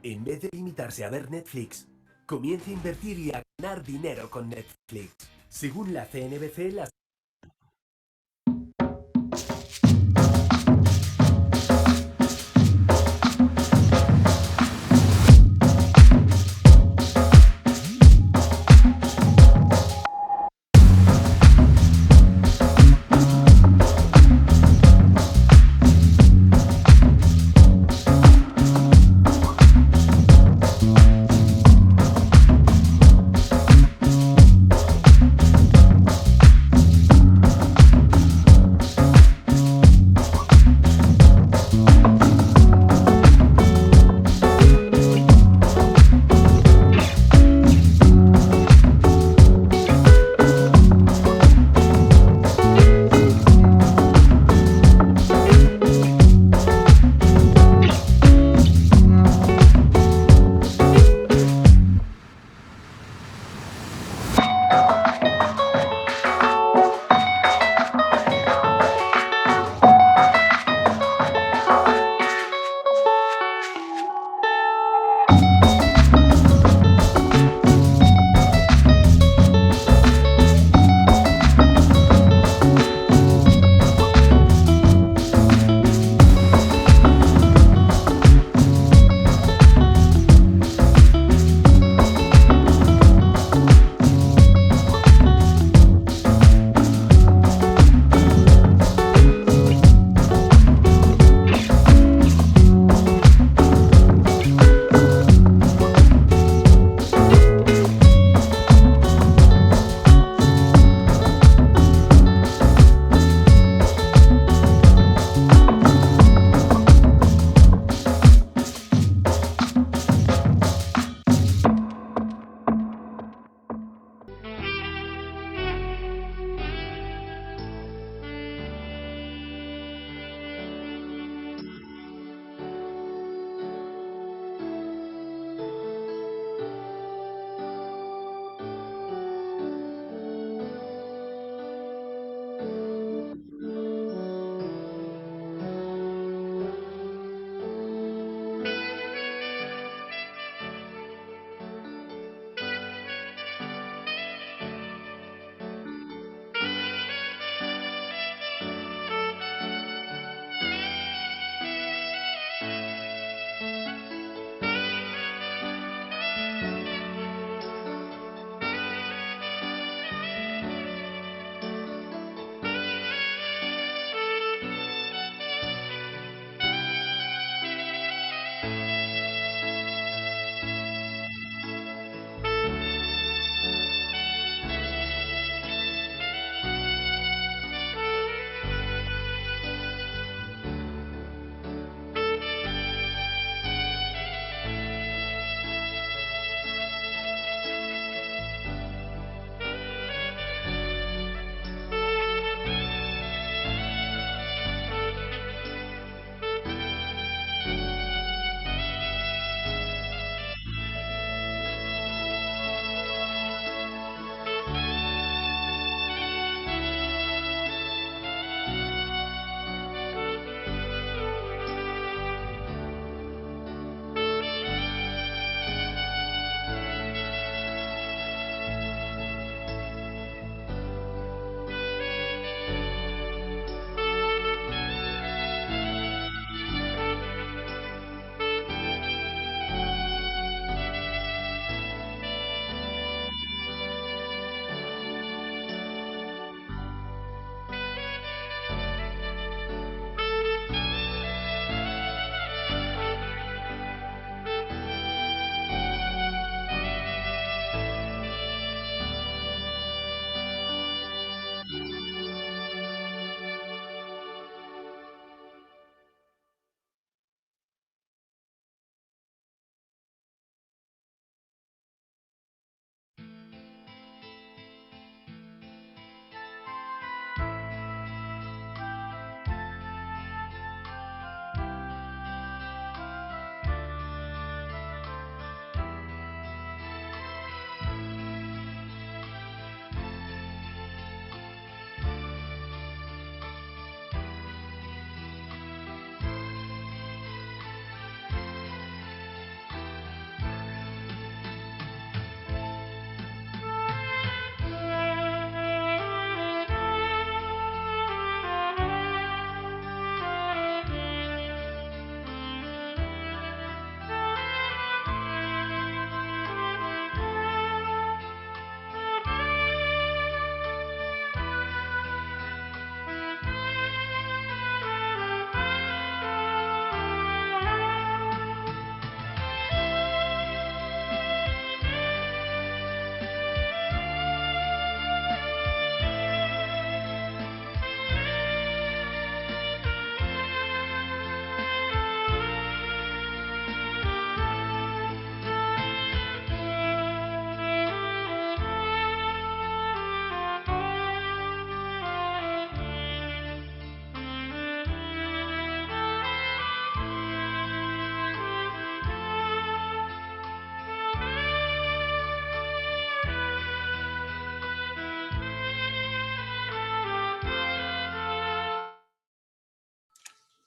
En vez de limitarse a ver Netflix, comience a invertir y a ganar dinero con Netflix. Según la CNBC, las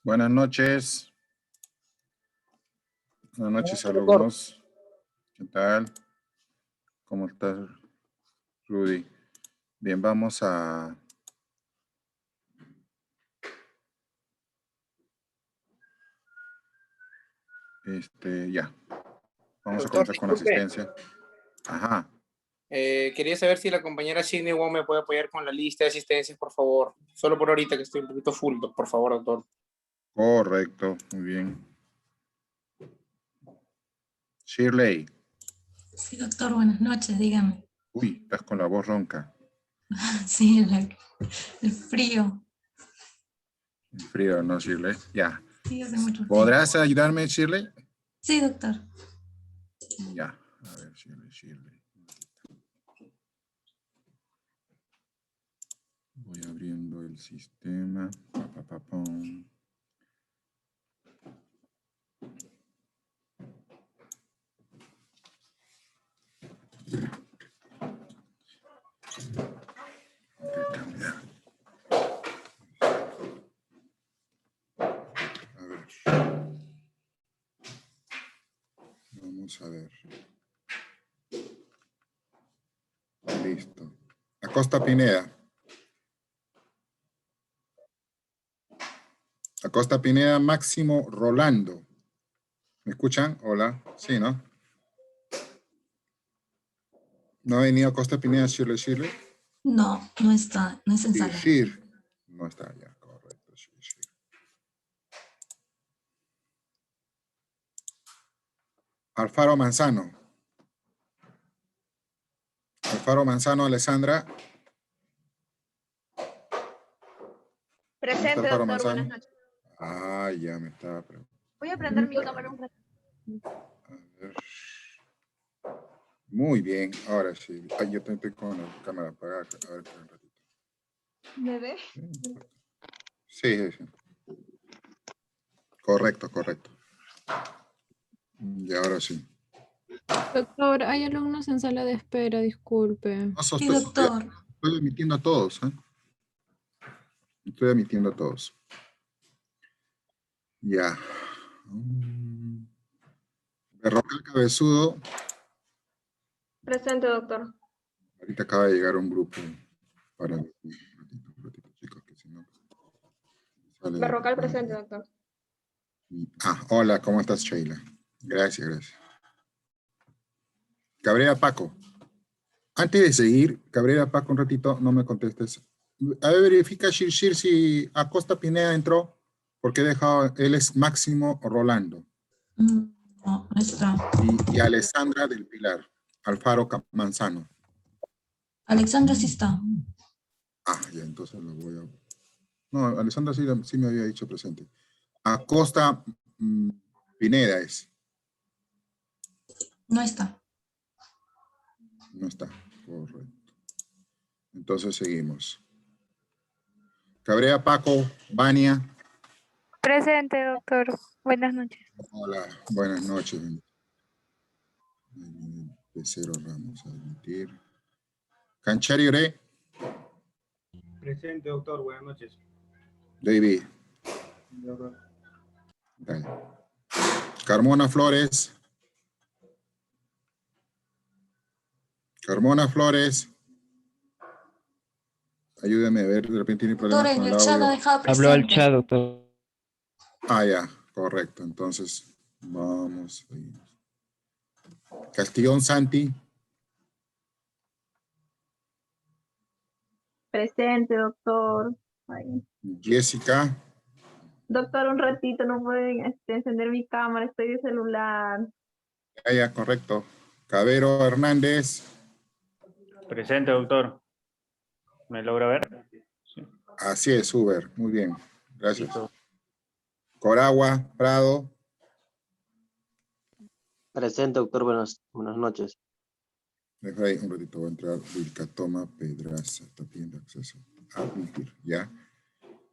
Buenas noches. Buenas noches, Doctor. alumnos. ¿Qué tal? ¿Cómo estás, Rudy? Bien, vamos a... ya. Vamos a Doctor, comenzar con la disculpe. asistencia. Ajá. Quería saber si la compañera Sidney Wong me puede apoyar con la lista de asistencias, por favor. Solo por ahorita que estoy un poquito full, por favor, doctor. Correcto. Muy bien. Shirley. Sí, doctor, buenas noches, dígame. Uy, estás con la voz ronca. Sí, el frío. El frío, ¿no, Shirley? Ya. Sí, hace mucho frío. ¿Podrás ayudarme, Shirley? Sí, doctor. Ya. A ver, Shirley. Voy abriendo el sistema. Pum. A ver. Vamos a ver. Listo. Acosta Pineda. Acosta Pineda, Máximo Rolando. ¿Me escuchan? Hola. Sí, ¿no? ¿No ha venido Acosta Pineda, Shirley? No, no está, no es en sala. Shir. No está ya, correcto. Shir. Alfaro Manzano. Alfaro Manzano, Alessandra. Presente, Alfaro doctor. Manzano? Buenas noches. Ah, ya me estaba preguntando. Voy a prender mi cámara un rato. A ver. Muy bien, ahora sí. Ay, yo estoy con la cámara apagada. A ver, espera un ratito. ¿Me ve? Sí. Correcto. Y ahora sí. Doctor, hay alumnos en sala de espera, disculpe. No, Sí, doctor. Estoy admitiendo a todos. Estoy admitiendo a todos. Ya. Berrocal Cabezudo. Presente, doctor. Ahorita acaba de llegar un grupo para... Un ratito, chicos, que si no... sale de Berrocal pantalla. presente, doctor. Hola, ¿cómo estás, Sheila? Gracias. Cabrera Paco. Antes de seguir, Cabrera Paco, un ratito, no me contestes. A ver, verifica, Shir, si Acosta Pineda entró, porque he dejado, él es Máximo Rolando. No, no está. Y Alessandra del Pilar, Alfaro Manzano. Alexandra sí está. Ya, entonces lo voy a... No, Alessandra sí me había dicho presente. Acosta Pineda es. No está. No está, correcto. Entonces seguimos. Cabrera Paco, Vania. Presente, doctor. Buenas noches. Hola, buenas noches. Pecero Ramos, admitir. Canchari Ore. Presente, doctor. Buenas noches. David. Dale. Carmona Flores. Ayúdame a ver, de repente tiene Doctor, problemas en con el el chat ha audio. dejado presente. Habló al chat, doctor. Ya, correcto. Entonces, vamos. Castillón Santi. Presente, doctor. Ay. Jessica. Doctor, un ratito, no pueden encender mi cámara, estoy de celular. Ya, correcto. Cabero Hernández. Presente, doctor. ¿Me logra ver? Sí. Así es, Uber. Muy bien. Gracias. Listo. Coragua Prado. Presente, doctor. Buenas noches. Deja ahí un ratito, voy a entrar. Vilcatoma Pedraza. Está pidiendo acceso. Admitir, ¿ya?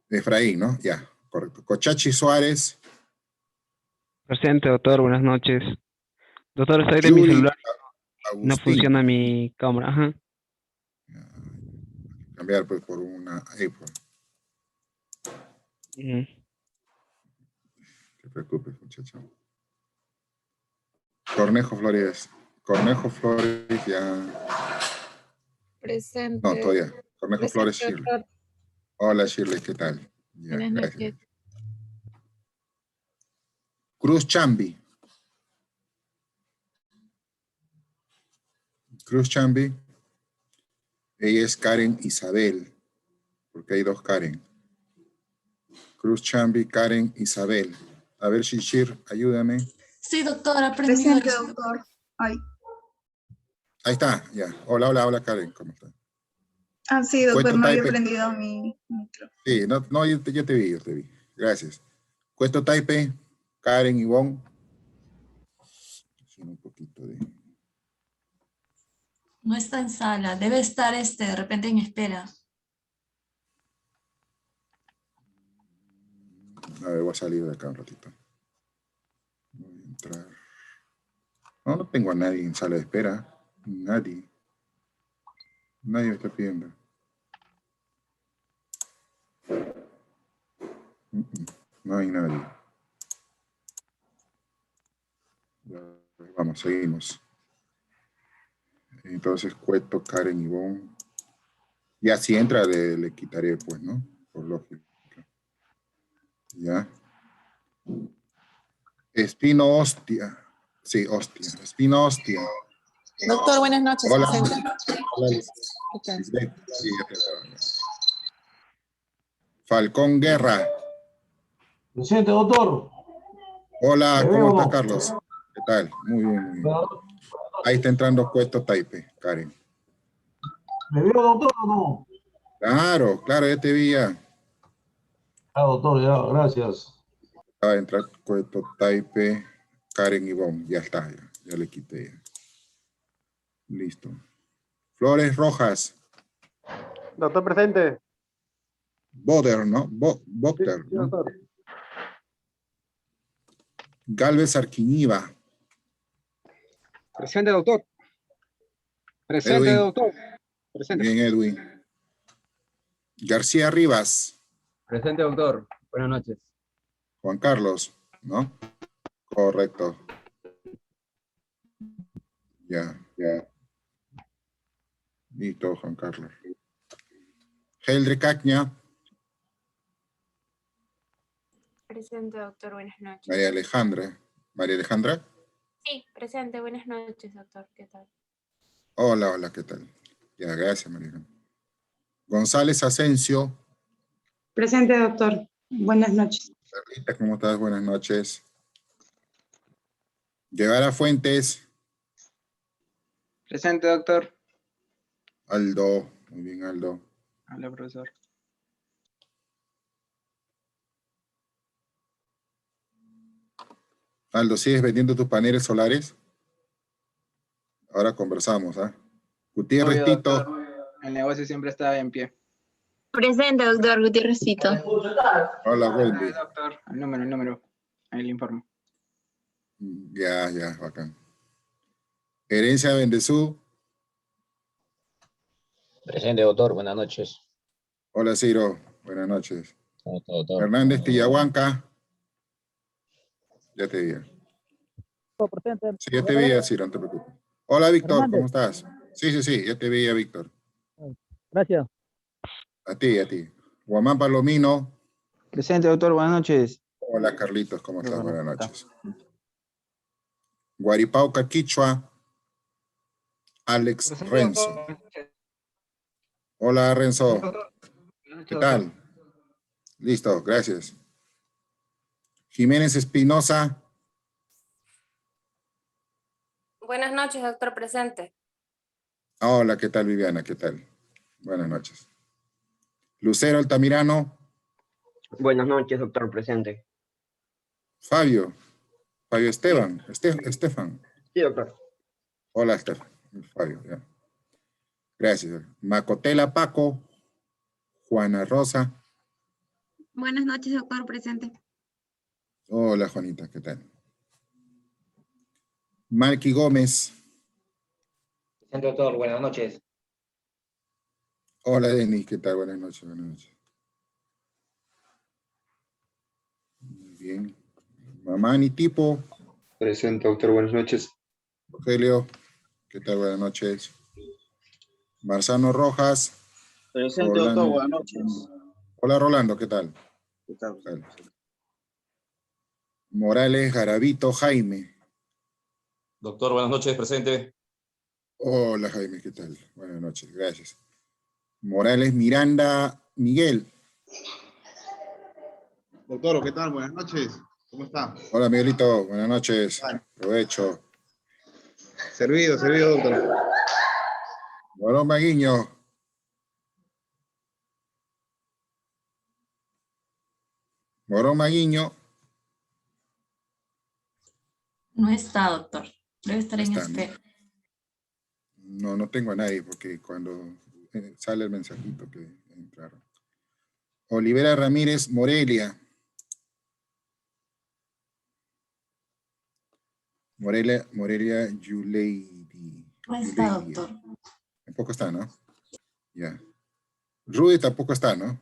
Efraín, ¿no? Ya, correcto. Cochachi Suárez. Presente, doctor. Buenas noches. Doctor, estoy de mi Yuri celular. No Agustín. funciona mi cámara. Ajá. Cambiar pues por una iPhone. te preocupes, muchacho. Cornejo Flores. Cornejo Flores ya. Presente. No, todavía. Cornejo Presente, Flores Shirley. doctor. Hola Shirley, ¿qué tal? Ya, Buenas gracias. noches. Cruz Chambi. Cruz Chambi. Ella es Karen Isabel, porque hay dos Karen. Cruz Chambi, Karen Isabel. A ver, Shishir, ayúdame. Sí, doctor, aprendido Presente, eso. doctor. Ay. Ahí está, ya. Hola, hola, hola, Karen, ¿cómo estás? Ah, sí, doctor, Cuento no había Taipe. prendido mi micro. Sí, no, yo te vi. Gracias. Cuento Taipe, Karen, Ivonne. Un poquito de... No está en sala, debe estar de repente en espera. A ver, voy a salir de acá un ratito. Voy a entrar. No tengo a nadie en sala de espera. Nadie. Nadie me está pidiendo. No hay nadie. Ya, vamos, seguimos. Entonces, Cueto, Karen, Ivonne. Ya si entra, le quitaré, pues, ¿no? Por lógica. Ya. Espino Hostia. Sí, Hostia. Espino Hostia. Doctor, buenas noches. Hola. Presente. Hola, Lisbeth. Sí, ya te veo. Falcón Guerra. Presente, doctor. Hola, ¿Me ¿cómo veo o está, no? Carlos? ¿Qué tal? Muy bien, muy bien. Ahí está entrando Cueto Taipe, Karen. ¿Me veo, doctor, o no? Claro, ya te vi ya. Ah, doctor, ya, gracias. Acaba de entrar Cueto Taipe, Karen Ivonne. Ya está, ya le quité. Ya. Listo. Flores Rojas. Doctor presente. Boder, ¿no? Boter, Sí, ¿no? doctor. Galvez Arquiniva. Presente, doctor. Presente, Edwin. doctor. Presente. Bien, Edwin. García Rivas. Presente, doctor. Buenas noches. Juan Carlos, ¿no? Correcto. Ya. Listo, Juan Carlos. Heldre Caña. Presente, doctor. Buenas noches. María Alejandra. María Alejandra. Sí, presente. Buenas noches, doctor. ¿Qué tal? Hola, ¿qué tal? Ya, gracias, María Alejandra. González Asensio. Presente, doctor. Buenas noches. Carlita, ¿cómo estás? Buenas noches. Guevara Fuentes. Presente, doctor. Aldo. Muy bien, Aldo. Hola, profesor. Aldo, ¿sigues vendiendo tus paneles solares? Ahora conversamos, ¿ah? Gutiérrez Obvio, Tito. doctor. El negocio siempre está en pie. Presente, doctor Gutiérrezcito. Hola, Wendy. Doctor, el número. Ahí le informo. Ya, bacán. Herencia Bendezú. Presente, doctor. Buenas noches. Hola, Ciro. Buenas noches. ¿Cómo está, doctor? Hernández Tillahuanca. Ya te vi. Sí, ya te vi, Ciro, no te preocupes. Hola, Víctor, Hernández. ¿cómo estás? Sí, ya te vi, Víctor. Gracias. A ti. Guamán Palomino. Presente, doctor. Buenas noches. Hola, Carlitos, ¿cómo estás? Buenas noches. Guaripauca Quichua. Alex Presente, Renzo. doctor. Hola, Renzo. ¿Qué doctor. tal? Listo, gracias. Jiménez Espinosa. Buenas noches, doctor. Presente. Hola, ¿qué tal, Viviana? ¿Qué tal? Buenas noches. Lucero Altamirano. Buenas noches, doctor. Presente. Fabio Esteban. Estefan. Sí, doctor. Hola, Estefan. Fabio, ya. Gracias. Macotela Paco. Juana Rosa. Buenas noches, doctor. Presente. Hola, Juanita, ¿qué tal? Malky Gómez. Presente, doctor. Buenas noches. Hola, Denis, ¿qué tal? Buenas noches. Muy bien. Mamani Tipo. Presente, doctor. Buenas noches. Rogelio. ¿Qué tal? Buenas noches. Marzano Rojas. Presente, Rolando. doctor. Buenas noches. Hola, Rolando. ¿Qué tal? ¿Qué tal? ¿Qué tal? Morales Garavito Jaime. Doctor, buenas noches, presente. Hola, Jaime. ¿Qué tal? Buenas noches. Gracias. Morales Miranda Miguel. Doctor, ¿qué tal? Buenas noches. ¿Cómo está? Hola, Miguelito. Buenas noches. Provecho. Servido, doctor. Morón Maguiño. Morón Maguiño. No está, doctor. Debe estar en Está, espera. No tengo a nadie porque cuando sale el mensajito que entraron. Olivera Ramírez Morelia. Morelia Yuleidi. No está, doctor. Tampoco está, ¿no? Ya. Rudy tampoco está, ¿no?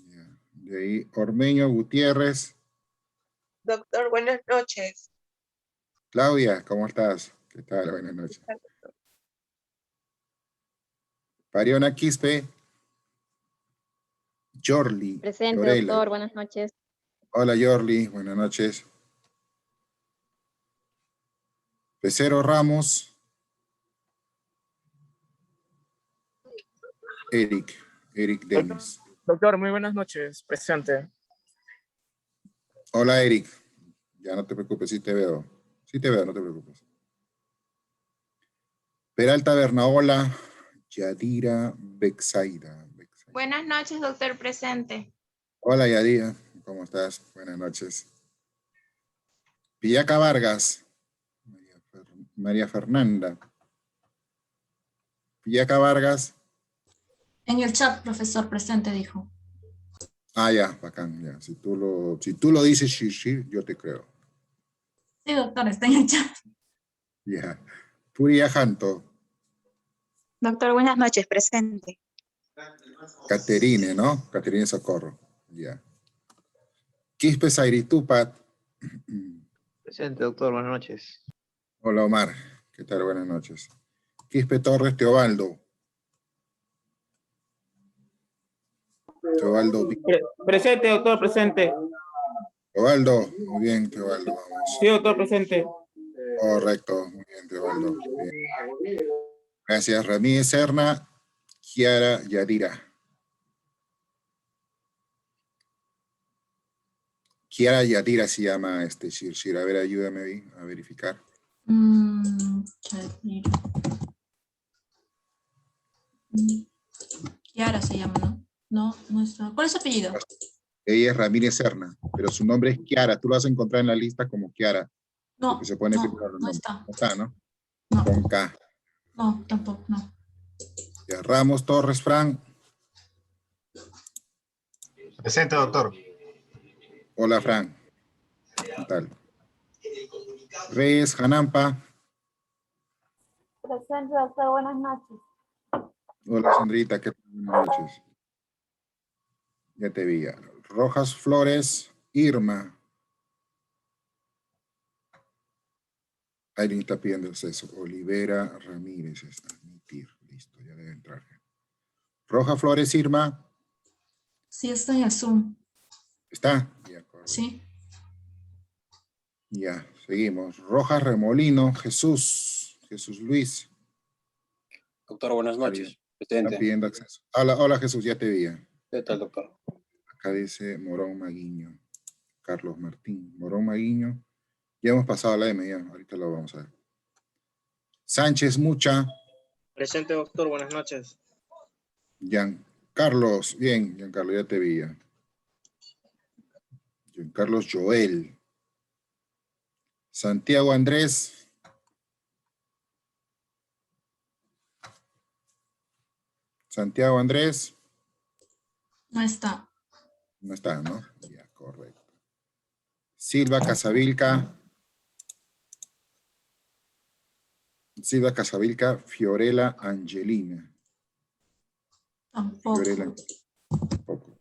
Ya. De ahí Ormeño Gutiérrez. Doctor, buenas noches. Claudia, ¿cómo estás? ¿Qué tal? Buenas noches. Pariona Quispe. Yorli. Presente, Lorela. doctor. Buenas noches. Hola, Yorli. Buenas noches. Pecero Ramos. Eric Denis. Doctor, muy buenas noches. Presente. Hola, Eric. Ya no te preocupes, sí te veo. Sí te veo, no te preocupes. Peralta Bernaola, Yadira Bexaida. Buenas noches, doctor. Presente. Hola, Yadira. ¿Cómo estás? Buenas noches. Pillaca Vargas. María Fernanda. Pillaca Vargas. En el chat, profesor, presente, dijo. Ah, ya, bacán, ya. Si tú lo dices, sí, yo te creo. Sí, doctor, está en el chat. Ya. Puria Janto. Doctor, buenas noches. Presente. Caterine, ¿no? Caterine Socorro. Ya. Quispe Sairitupat. Presente, doctor. Buenas noches. Hola, Omar. ¿Qué tal? Buenas noches. Quispe Torres Teobaldo. Teobaldo. Presente, doctor, presente. Teobaldo. Muy bien, Teobaldo. Vamos. Sí, doctor, presente. Correcto. Muy bien, Teobaldo. Bien. Gracias, Ramírez Serna. Kiara Yadira. Kiara Yadira se llama Shirshir. A ver, ayúdame ahí a verificar. Kiara se llama, ¿no? No está. ¿Cuál es su apellido? Ella es Ramírez Serna, pero su nombre es Kiara. Tú lo vas a encontrar en la lista como Kiara. No, se pone no está. No está, ¿no? No. Con K. No, tampoco, no. Ya, Ramos Torres Fran. Presente, doctor. Hola, Fran. ¿Qué tal? Reyes Janampa. Presente, doctor. Buenas noches. Hola, Sandrita. ¿Qué tal? Buenas noches. Ya te vi. Rojas Flores Irma. Alguien está pidiendo eso. Olivera Ramírez. Admitir. Listo, ya debe entrar. Rojas Flores Irma. Sí, está en el Zoom. ¿Está? Ya, correcto. Sí. Ya, seguimos. Rojas Remolino, Jesús Luis. Doctor, buenas noches. Presente. Está pidiendo acceso. Hola Jesús, ya te vi. ¿Qué tal, doctor? Acá dice Morón Maguiño. Carlos Martín. Morón Maguiño. Ya hemos pasado la M, ya. Ahorita lo vamos a ver. Sánchez Mucha. Presente, doctor. Buenas noches. Giancarlos. Bien, Giancarlo, ya te vi. Giancarlos Joel. Santiago Andrés. Santiago Andrés. No está. No está, ¿no? Ya, correcto. Silva Casavilca. Silva Casavilca, Fiorella Angelina. Tampoco. Fiorella. Tampoco.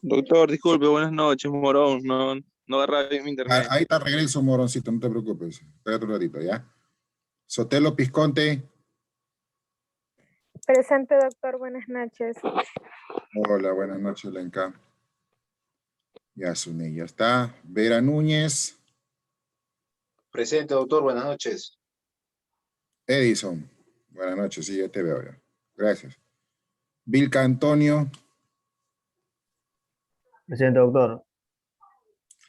Doctor, disculpe, buenas noches, Morón. No agarra bien mi internet. Ahí está regreso, moroncito, no te preocupes. Espérate un ratito, ¿ya? Sotelo Pisconte. Presente, doctor. Buenas noches. Hola, buenas noches, Lenka. Ya, Sune, ya está. Vera Núñez. Presente, doctor. Buenas noches. Edison. Buenas noches, sí, ya te veo ya. Gracias. Vilca Antonio. Presente, doctor.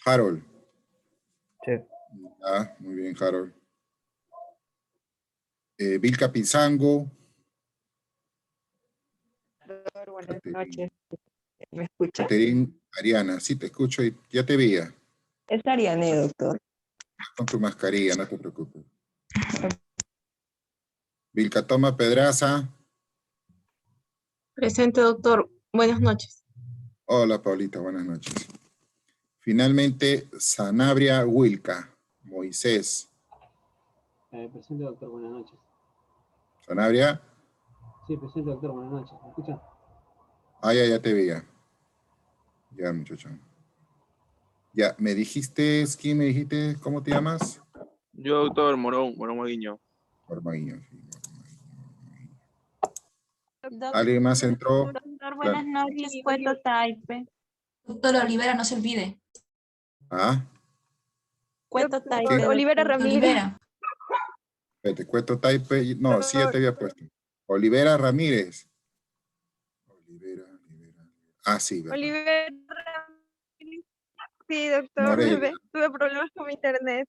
Harold. Sí. Ah, muy bien, Harold. Vilca Pizango. Doctor, buenas noches. ¿Me escucha? Caterín Ariana, sí te escucho y ya te veía. Es Ariane, doctor. Con tu mascarilla, no te preocupes. Vilca Toma Pedraza. Presente, doctor. Buenas noches. Hola, Paulita, buenas noches. Finalmente, Sanabria Wilca, Moisés. Presente, doctor. Buenas noches. Sanabria. Sí, presente, doctor. Buenas noches. ¿Me escucha? Ah, ya te veía. Ya, muchacho. Ya, me dijiste, ¿quién me dijiste? ¿Cómo te llamas? Yo, doctor, Morón Maguiño. Ormaguiño, sí. Doctor, ¿Alguien más entró? doctor, buenas noches. Cueto Taipe. Doctor Olivera, no se olvide. ¿Ah? Cueto Taipe. ¿Quién? Olivera Ramírez. Olivera. Te cuento Taipe. No, sí, ya te había puesto. Olivera Ramírez. Olivera. Ah, sí, ¿verdad? Olivera Ramírez. Sí, doctor. Morelia. Tuve problemas con mi internet.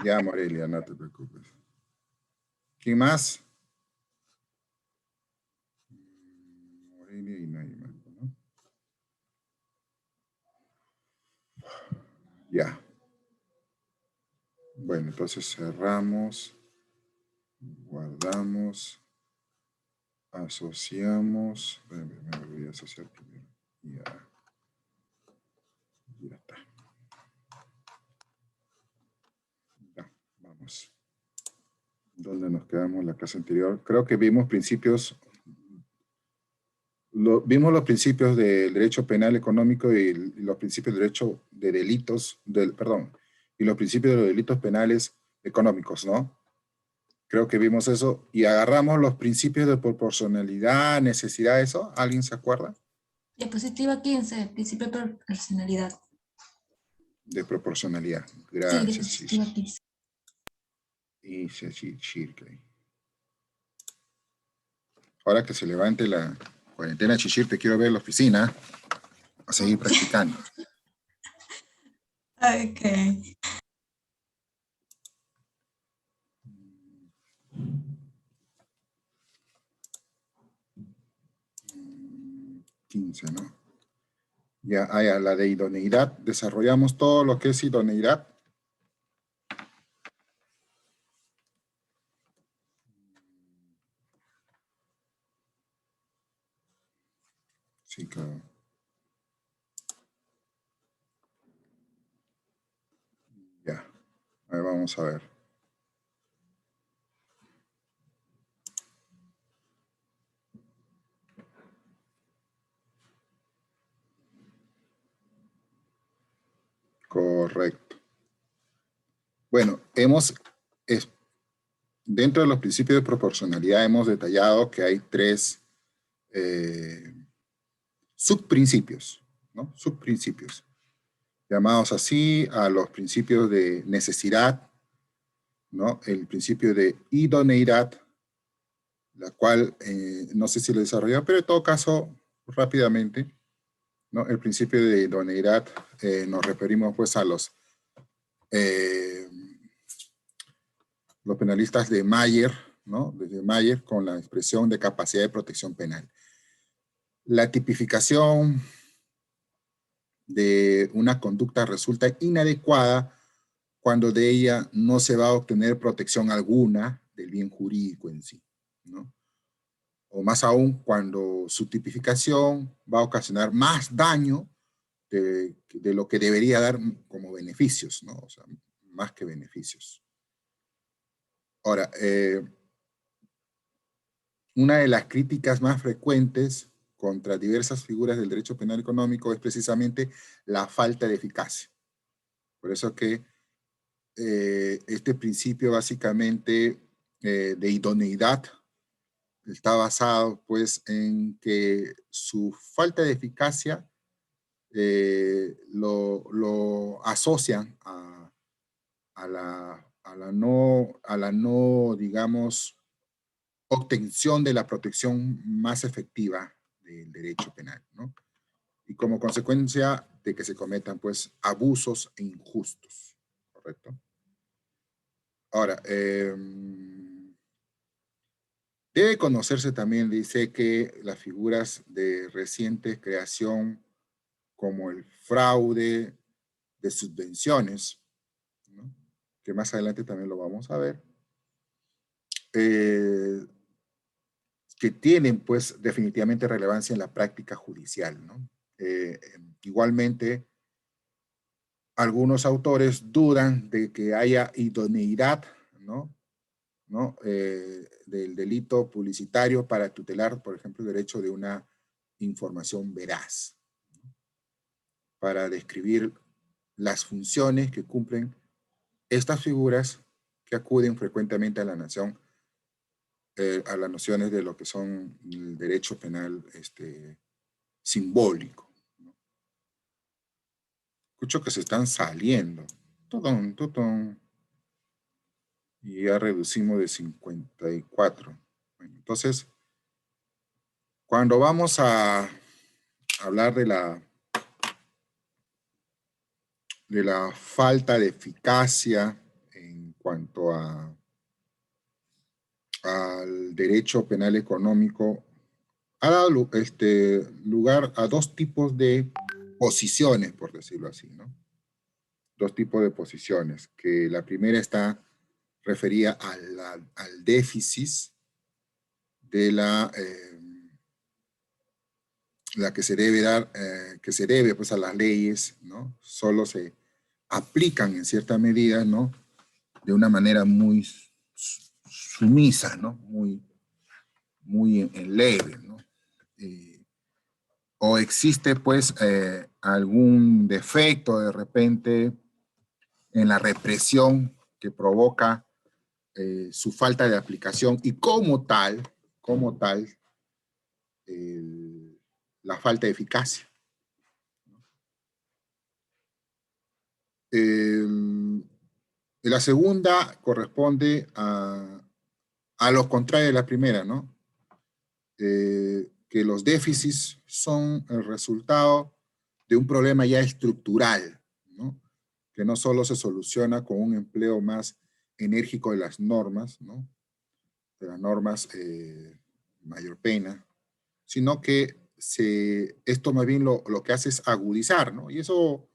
Ya, Morelia, no te preocupes. ¿Quién más? Morelia y nadie más, ¿no? Ya. Bueno, entonces cerramos, guardamos, asociamos. Me voy a asociar primero. Ya está. Ya, vamos. ¿Dónde nos quedamos la clase anterior? Creo que vimos principios. Vimos los principios del derecho penal económico y los principios del derecho de delitos, y los principios de los delitos penales económicos, ¿no? Creo que vimos eso y agarramos los principios de proporcionalidad, necesidad, eso. ¿Alguien se acuerda? Diapositiva 15, principio de proporcionalidad. De proporcionalidad. Sí, Gracias. diapositiva 15. Y Shirley. Ahora que se levante la cuarentena, Chichir, te quiero ver en la oficina a seguir practicando. Ok. ¿no? Ya, la de idoneidad. Desarrollamos todo lo que es idoneidad. Sí, claro. Ya. A ver, vamos a ver. Correcto. Bueno, dentro de los principios de proporcionalidad hemos detallado que hay tres subprincipios, ¿no? Subprincipios, llamados así a los principios de necesidad, ¿no? El principio de idoneidad, la cual no sé si lo desarrolló, pero en todo caso, rápidamente, ¿no? El principio de idoneidad nos referimos pues a los penalistas de Mayer, ¿no? Desde Mayer con la expresión de capacidad de protección penal. La tipificación de una conducta resulta inadecuada cuando de ella no se va a obtener protección alguna del bien jurídico en sí, ¿no? O más aún cuando su tipificación va a ocasionar más daño de lo que debería dar como beneficios, ¿no? O sea, más que beneficios. Ahora, una de las críticas más frecuentes contra diversas figuras del derecho penal económico es precisamente la falta de eficacia. Por eso que este principio básicamente de idoneidad está basado pues en que su falta de eficacia lo asocian a la no, digamos, obtención de la protección más efectiva del derecho penal, ¿no? Y como consecuencia de que se cometan, pues, abusos injustos, ¿correcto? Ahora, debe conocerse también, dice, que las figuras de reciente creación, como el fraude de subvenciones, ¿no? Que más adelante también lo vamos a ver, que tienen pues definitivamente relevancia en la práctica judicial, ¿no? Igualmente, algunos autores dudan de que haya idoneidad, ¿no? Del delito publicitario para tutelar, por ejemplo, el derecho de una información veraz, ¿no? Para describir las funciones que cumplen estas figuras que acuden frecuentemente a la nación, a las nociones de lo que son el derecho penal simbólico, ¿no? Escucho que se están saliendo. Tutón, tutón. Y ya reducimos de 54. Bueno, entonces, cuando vamos a hablar de la falta de eficacia en cuanto al derecho penal económico, ha dado lugar a dos tipos de posiciones, por decirlo así, ¿no? Dos tipos de posiciones, que la primera está referida al déficit de la que se debe dar, que se debe pues a las leyes, ¿no? Solo se aplican en cierta medida, ¿no? De una manera muy sumisa, ¿no? Muy en leve, ¿no? O existe pues algún defecto de repente en la represión que provoca su falta de aplicación y como tal, la falta de eficacia. La segunda corresponde a lo contrario de la primera, ¿no? Que los déficits son el resultado de un problema ya estructural, ¿no? Que no solo se soluciona con un empleo más enérgico de las normas, ¿no? De las normas mayor pena, sino que esto más bien lo que hace es agudizar, ¿no? Y eso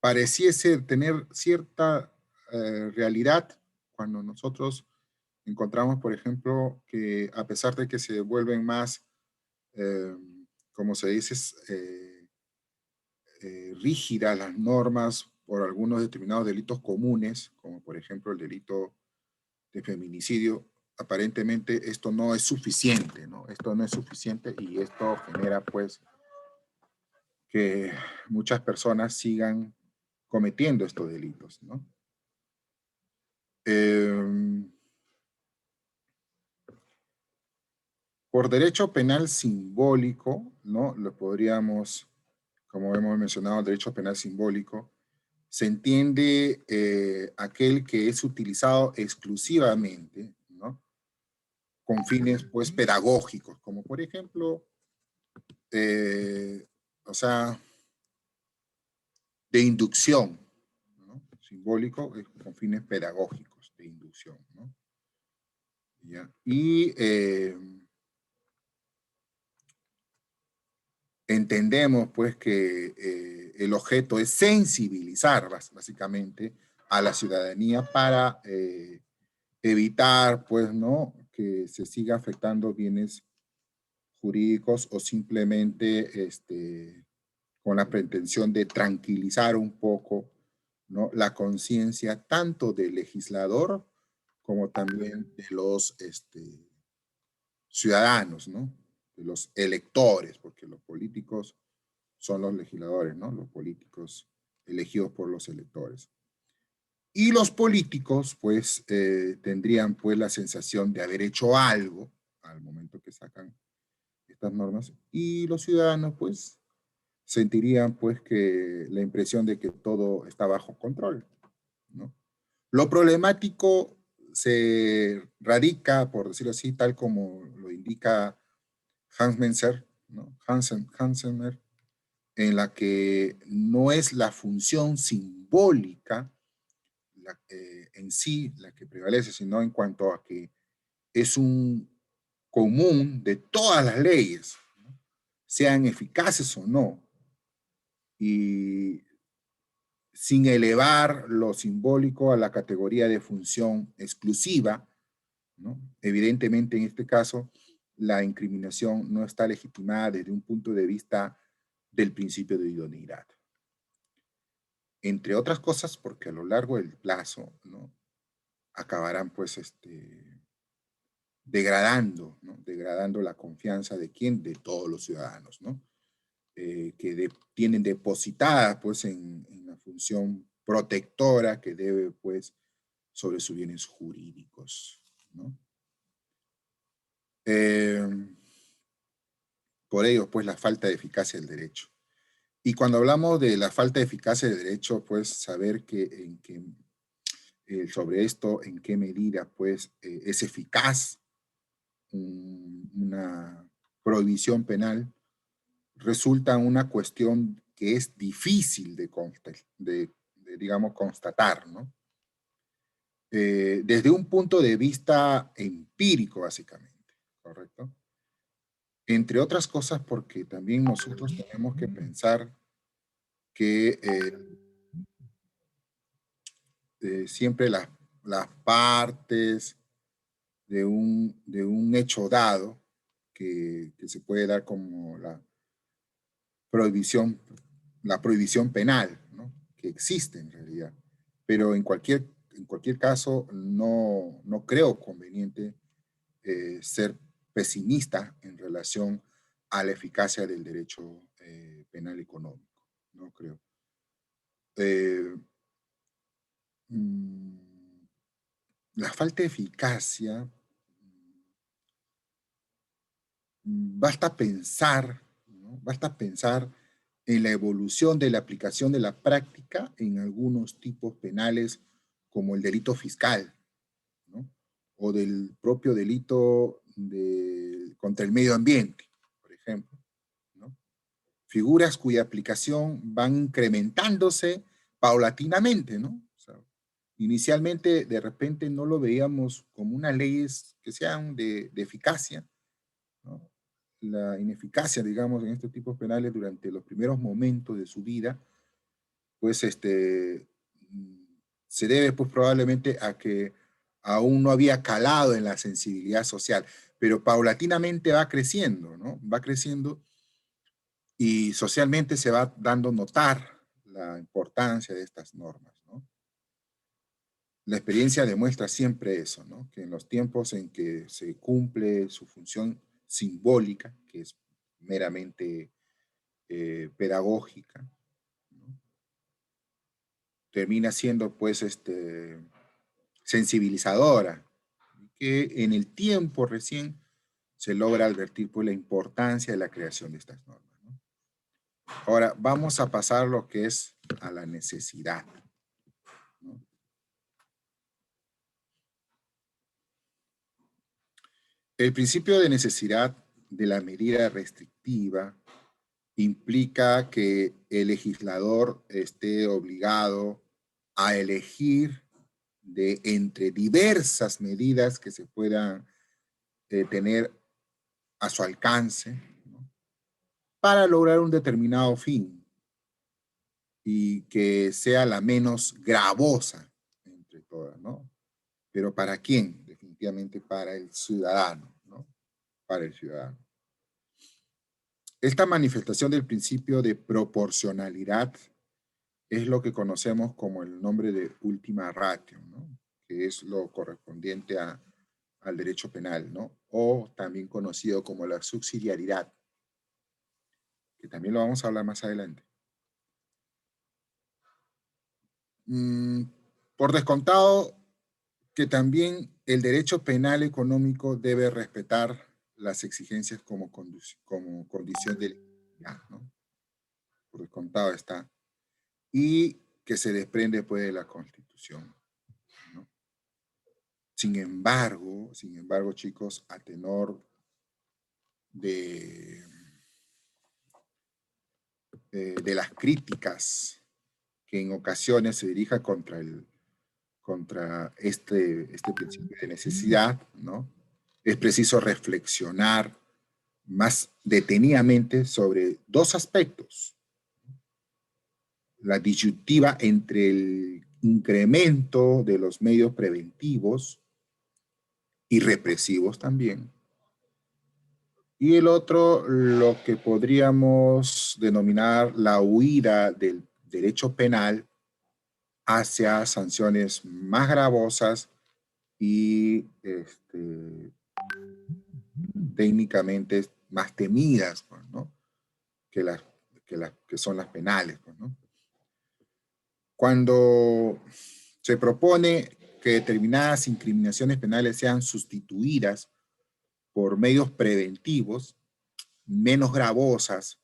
pareciese tener cierta realidad cuando nosotros encontramos, por ejemplo, que a pesar de que se vuelven más, como se dice, rígidas las normas por algunos determinados delitos comunes, como por ejemplo el delito de feminicidio, aparentemente esto no es suficiente, ¿no? Esto no es suficiente y esto genera pues que muchas personas sigan cometiendo estos delitos, ¿no? Por derecho penal simbólico, ¿no? Lo podríamos, como hemos mencionado, el derecho penal simbólico, se entiende aquel que es utilizado exclusivamente, ¿no? Con fines, pues, pedagógicos, como por ejemplo, o sea, de inducción, ¿no? Simbólico con fines pedagógicos de inducción, ¿no? ¿Ya? Y entendemos pues que el objeto es sensibilizar básicamente a la ciudadanía para evitar pues, ¿no? Que se siga afectando bienes jurídicos o simplemente con la pretensión de tranquilizar un poco, ¿no? La conciencia tanto del legislador como también de los ciudadanos, ¿no? los electores, porque los políticos son los legisladores, ¿no? Los políticos elegidos por los electores. Y los políticos, pues, tendrían, pues, la sensación de haber hecho algo al momento que sacan estas normas, y los ciudadanos, pues, sentirían, pues, que la impresión de que todo está bajo control, ¿no? Lo problemático se radica, por decirlo así, tal como lo indica Hans Menzer, ¿no? Hansemer, en la que no es la función simbólica en sí la que prevalece, sino en cuanto a que es un común de todas las leyes, ¿no? Sean eficaces o no, y sin elevar lo simbólico a la categoría de función exclusiva, ¿no? Evidentemente, en este caso, la incriminación no está legitimada desde un punto de vista del principio de idoneidad. Entre otras cosas, porque a lo largo del plazo, ¿no? Acabarán, pues, degradando, ¿no? Degradando la confianza de quién, de todos los ciudadanos, ¿no? Que tienen depositada, pues, en la función protectora que debe, pues, sobre sus bienes jurídicos, ¿no? Por ello, pues, la falta de eficacia del derecho. Y cuando hablamos de la falta de eficacia del derecho, pues, saber sobre esto, en qué medida, pues, es eficaz una prohibición penal, resulta una cuestión que es difícil de digamos, constatar, ¿no? Desde un punto de vista empírico, básicamente, ¿correcto? Entre otras cosas, porque también nosotros tenemos que pensar que siempre las partes de un hecho dado que se puede dar como la prohibición penal, ¿no? Que existe en realidad. Pero en cualquier caso, no creo conveniente ser pesimista en relación a la eficacia del derecho penal económico. No creo. La falta de eficacia, basta pensar, ¿no? Basta pensar en la evolución de la aplicación de la práctica en algunos tipos penales como el delito fiscal, ¿no? O del propio delito contra el medio ambiente, por ejemplo, ¿no? Figuras cuya aplicación van incrementándose paulatinamente, ¿no? O sea, inicialmente, de repente, no lo veíamos como unas leyes que sean de eficacia, ¿no? La ineficacia, digamos, en estos tipos penales durante los primeros momentos de su vida, pues se debe, pues, probablemente a que aún no había calado en la sensibilidad social, pero paulatinamente va creciendo, ¿no? Va creciendo y socialmente se va dando notar la importancia de estas normas, ¿no? La experiencia demuestra siempre eso, ¿no? Que en los tiempos en que se cumple su función simbólica, que es meramente pedagógica, ¿no? Termina siendo, pues, sensibilizadora, que en el tiempo recién se logra advertir, pues, la importancia de la creación de estas normas, ¿no? Ahora, vamos a pasar lo que es a la necesidad, ¿no? El principio de necesidad de la medida restrictiva implica que el legislador esté obligado a elegir entre diversas medidas que se puedan tener a su alcance, ¿no? Para lograr un determinado fin y que sea la menos gravosa entre todas, ¿no? Pero ¿para quién? Definitivamente para el ciudadano, ¿no? Para el ciudadano. Esta manifestación del principio de proporcionalidad es lo que conocemos como el nombre de última ratio, ¿no? Que es lo correspondiente a al derecho penal, ¿no? O también conocido como la subsidiariedad, que también lo vamos a hablar más adelante. Por descontado que también el derecho penal económico debe respetar las exigencias como condición de legalidad, ¿no? Por descontado está. Y que se desprende pues de la Constitución, ¿no? Sin embargo, chicos, a tenor de las críticas que en ocasiones se dirija contra este principio de necesidad, ¿no? Es preciso reflexionar más detenidamente sobre dos aspectos. La disyuntiva entre el incremento de los medios preventivos y represivos también. Y el otro, lo que podríamos denominar la huida del derecho penal hacia sanciones más gravosas y técnicamente más temidas, pues, ¿no? que son las penales, pues, ¿no? Cuando se propone que determinadas incriminaciones penales sean sustituidas por medios preventivos, menos gravosas,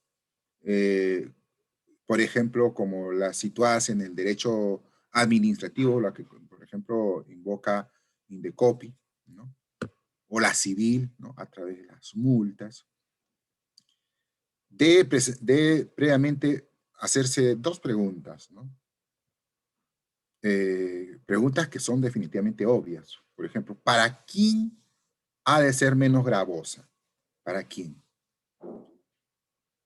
por ejemplo, como las situadas en el derecho administrativo, la que, por ejemplo, invoca Indecopi, ¿no? O la civil, ¿no? A través de las multas, debe previamente hacerse dos preguntas, ¿no? Preguntas que son definitivamente obvias. Por ejemplo, ¿para quién ha de ser menos gravosa? ¿Para quién?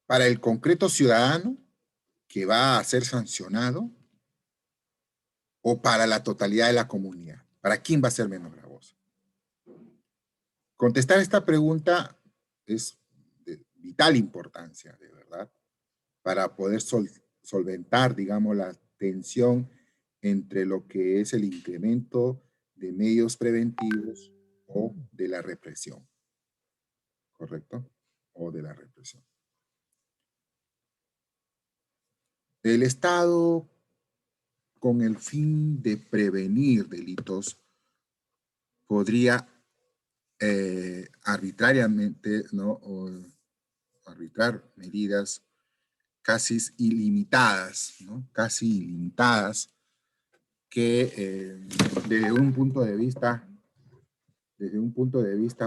¿Para el concreto ciudadano que va a ser sancionado? ¿O para la totalidad de la comunidad? ¿Para quién va a ser menos gravosa? Contestar esta pregunta es de vital importancia, de verdad, para poder solventar, digamos, la tensión entre lo que es el incremento de medios preventivos o de la represión. ¿Correcto? O de la represión. El Estado, con el fin de prevenir delitos, podría arbitrariamente, ¿no? O arbitrar medidas casi ilimitadas, ¿no? Casi ilimitadas, que desde un punto de vista,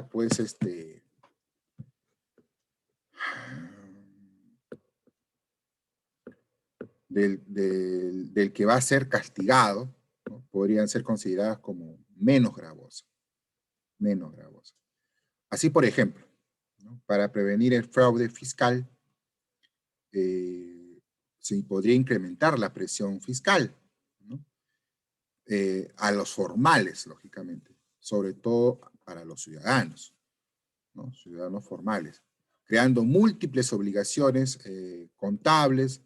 pues, del que va a ser castigado, ¿no? Podrían ser consideradas como menos gravosas. Menos gravosas. Así, por ejemplo, ¿no? Para prevenir el fraude fiscal, se podría incrementar la presión fiscal, ¿no? A los formales, lógicamente, sobre todo para los ciudadanos, ¿no? Ciudadanos formales, creando múltiples obligaciones contables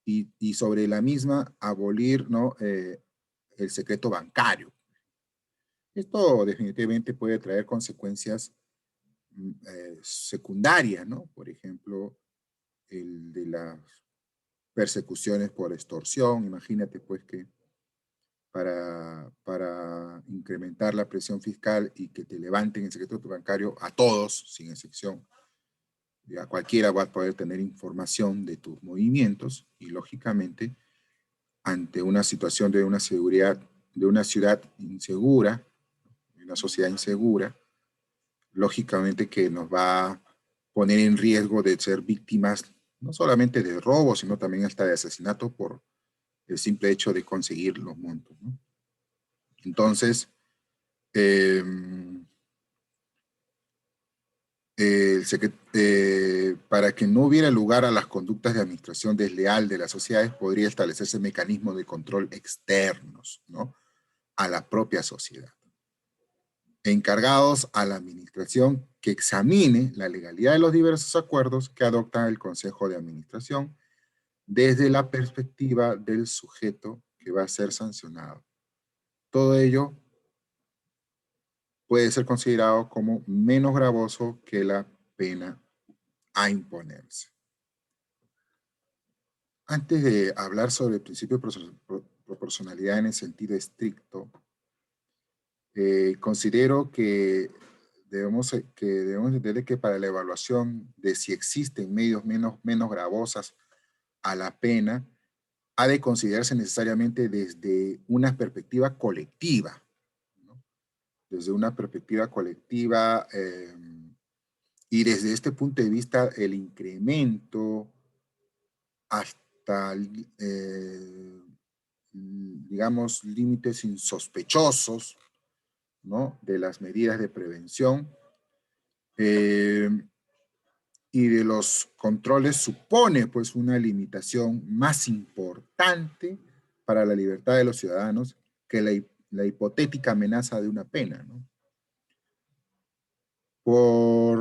y sobre la misma abolir, ¿no? El secreto bancario. Esto definitivamente puede traer consecuencias secundarias, ¿no? Por ejemplo, el de las persecuciones por extorsión. Imagínate pues que para incrementar la presión fiscal y que te levanten el secreto bancario a todos, sin excepción, ya cualquiera va a poder tener información de tus movimientos y lógicamente ante una situación de una seguridad, de una ciudad insegura, de una sociedad insegura, lógicamente que nos va a poner en riesgo de ser víctimas no solamente de robo, sino también hasta de asesinato por el simple hecho de conseguir los montos, ¿no? Entonces, para que no hubiera lugar a las conductas de administración desleal de las sociedades, podría establecerse mecanismos de control externos, ¿no? A la propia sociedad, encargados a la administración que examine la legalidad de los diversos acuerdos que adopta el Consejo de Administración desde la perspectiva del sujeto que va a ser sancionado. Todo ello puede ser considerado como menos gravoso que la pena a imponerse. Antes de hablar sobre el principio de proporcionalidad en el sentido estricto, considero que debemos entender que para la evaluación de si existen medios menos gravosas a la pena, ha de considerarse necesariamente desde una perspectiva colectiva, ¿no? Desde una perspectiva colectiva y desde este punto de vista el incremento hasta, digamos, límites insospechosos, ¿no? De las medidas de prevención y de los controles supone pues una limitación más importante para la libertad de los ciudadanos que la hipotética amenaza de una pena, ¿no? Por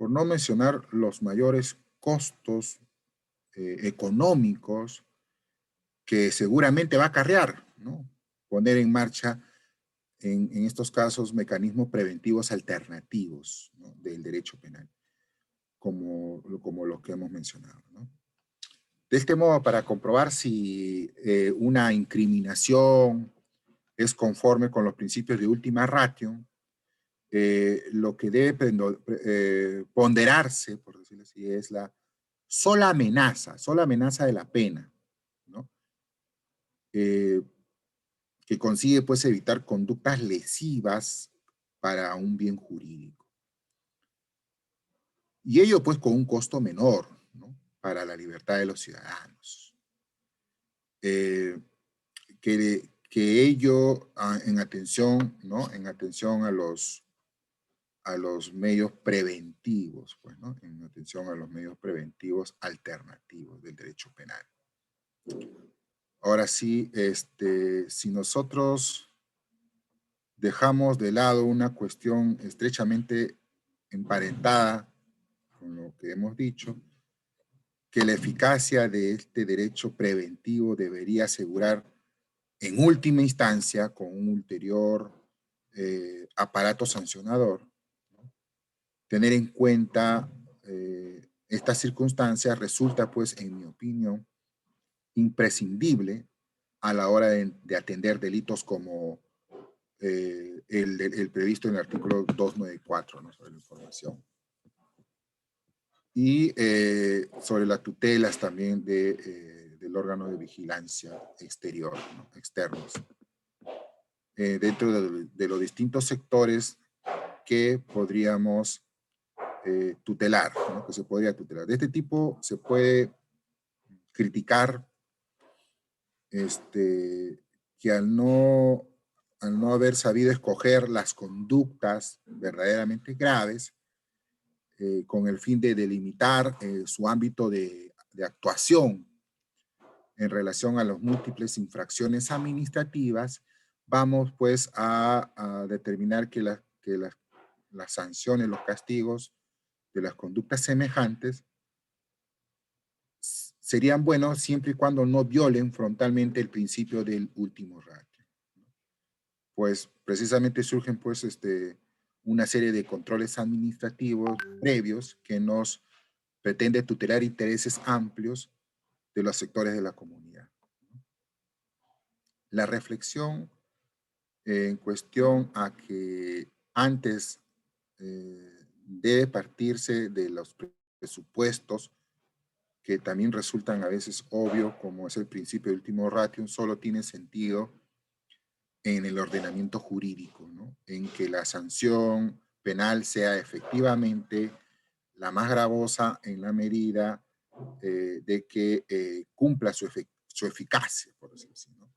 no mencionar los mayores costos económicos que seguramente va a acarrear, ¿no? Poner en marcha en estos casos mecanismos preventivos alternativos, ¿no? Del derecho penal, como los que hemos mencionado, ¿no? De este modo, para comprobar si una incriminación es conforme con los principios de ultima ratio, lo que debe ponderarse, por decirlo así, es la sola amenaza de la pena, ¿no? Que consigue pues evitar conductas lesivas para un bien jurídico. Y ello pues con un costo menor, ¿no? Para la libertad de los ciudadanos. Que ello en atención, ¿no? En atención a los medios preventivos, pues, ¿no? En atención a los medios preventivos alternativos del derecho penal. Ahora sí, si nosotros dejamos de lado una cuestión estrechamente emparentada con lo que hemos dicho, que la eficacia de este derecho preventivo debería asegurar en última instancia con un ulterior aparato sancionador, ¿no? Tener en cuenta esta circunstancia resulta pues en mi opinión imprescindible a la hora de atender delitos como el previsto en el artículo 294, ¿no? Sobre la información. Y sobre las tutelas también del órgano de vigilancia exterior, ¿no? Externos. Dentro de los distintos sectores que podríamos tutelar, ¿no? Que se podría tutelar. De este tipo se puede criticar que al no haber sabido escoger las conductas verdaderamente graves con el fin de delimitar su ámbito de actuación en relación a las múltiples infracciones administrativas, vamos pues a determinar que las sanciones, los castigos de las conductas semejantes serían buenos siempre y cuando no violen frontalmente el principio del último ratio. Pues precisamente surgen pues una serie de controles administrativos previos que nos pretende tutelar intereses amplios de los sectores de la comunidad. La reflexión en cuestión a que antes debe partirse de los presupuestos que también resultan a veces obvios, como es el principio de último ratio, solo tiene sentido en el ordenamiento jurídico, ¿no? En que la sanción penal sea efectivamente la más gravosa en la medida de que cumpla su eficacia, por decirlo así, ¿no?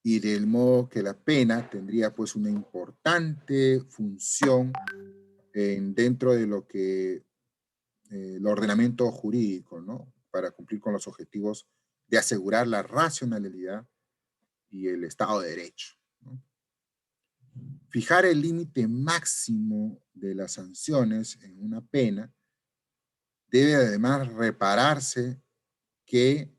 Y del modo que la pena tendría pues una importante función dentro de lo que el ordenamiento jurídico, ¿no? Para cumplir con los objetivos de asegurar la racionalidad y el Estado de Derecho, ¿no? Fijar el límite máximo de las sanciones en una pena debe además repararse que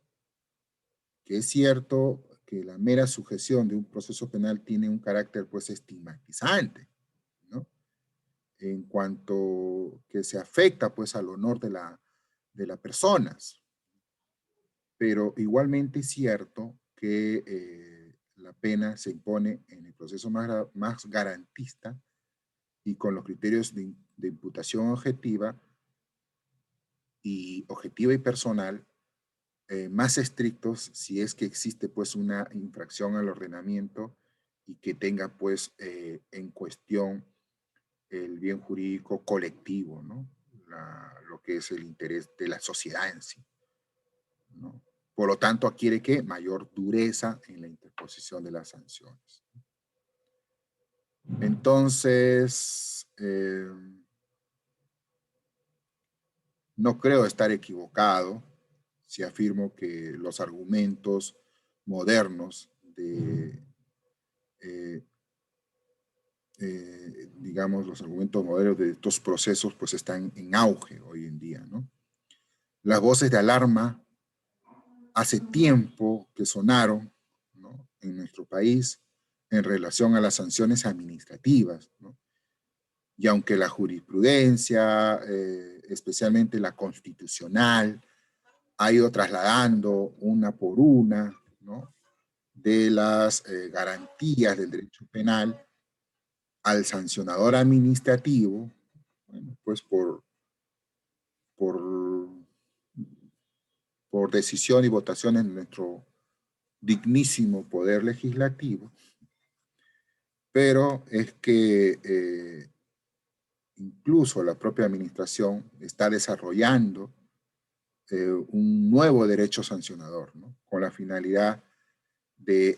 es cierto que la mera sujeción de un proceso penal tiene un carácter pues estigmatizante, ¿no? En cuanto que se afecta pues al honor de las personas. Pero igualmente es cierto que la pena se impone en el proceso más garantista y con los criterios de imputación objetiva y personal más estrictos si es que existe pues una infracción al ordenamiento y que tenga pues en cuestión el bien jurídico colectivo, ¿no? Lo que es el interés de la sociedad en sí, ¿no? Por lo tanto, adquiere que mayor dureza en la interposición de las sanciones. Entonces, no creo estar equivocado si afirmo que los argumentos modernos digamos, los argumentos modernos de estos procesos pues están en auge hoy en día, ¿no? Las voces de alarma hace tiempo que sonaron, ¿no?, en nuestro país en relación a las sanciones administrativas, ¿no? Y aunque la jurisprudencia, especialmente la constitucional, ha ido trasladando una por una, ¿no?, de las garantías del derecho penal al sancionador administrativo, bueno, pues por decisión y votación en nuestro dignísimo poder legislativo, pero es que incluso la propia administración está desarrollando un nuevo derecho sancionador, ¿no?, con la finalidad de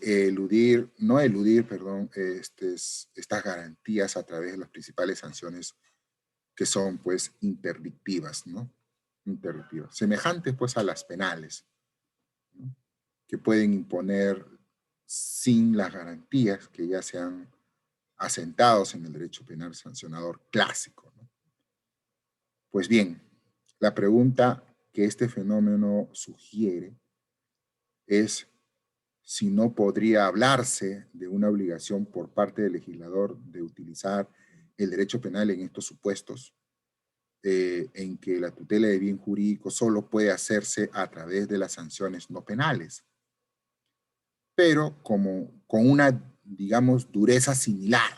estas garantías a través de las principales sanciones que son pues interdictivas, ¿no? Interdictivas, semejantes pues a las penales, ¿no?, que pueden imponer sin las garantías que ya se han asentados en el derecho penal sancionador clásico, ¿no? Pues bien, la pregunta que este fenómeno sugiere es si no podría hablarse de una obligación por parte del legislador de utilizar el derecho penal en estos supuestos, en que la tutela de bien jurídico solo puede hacerse a través de las sanciones no penales, pero con una, digamos, dureza similar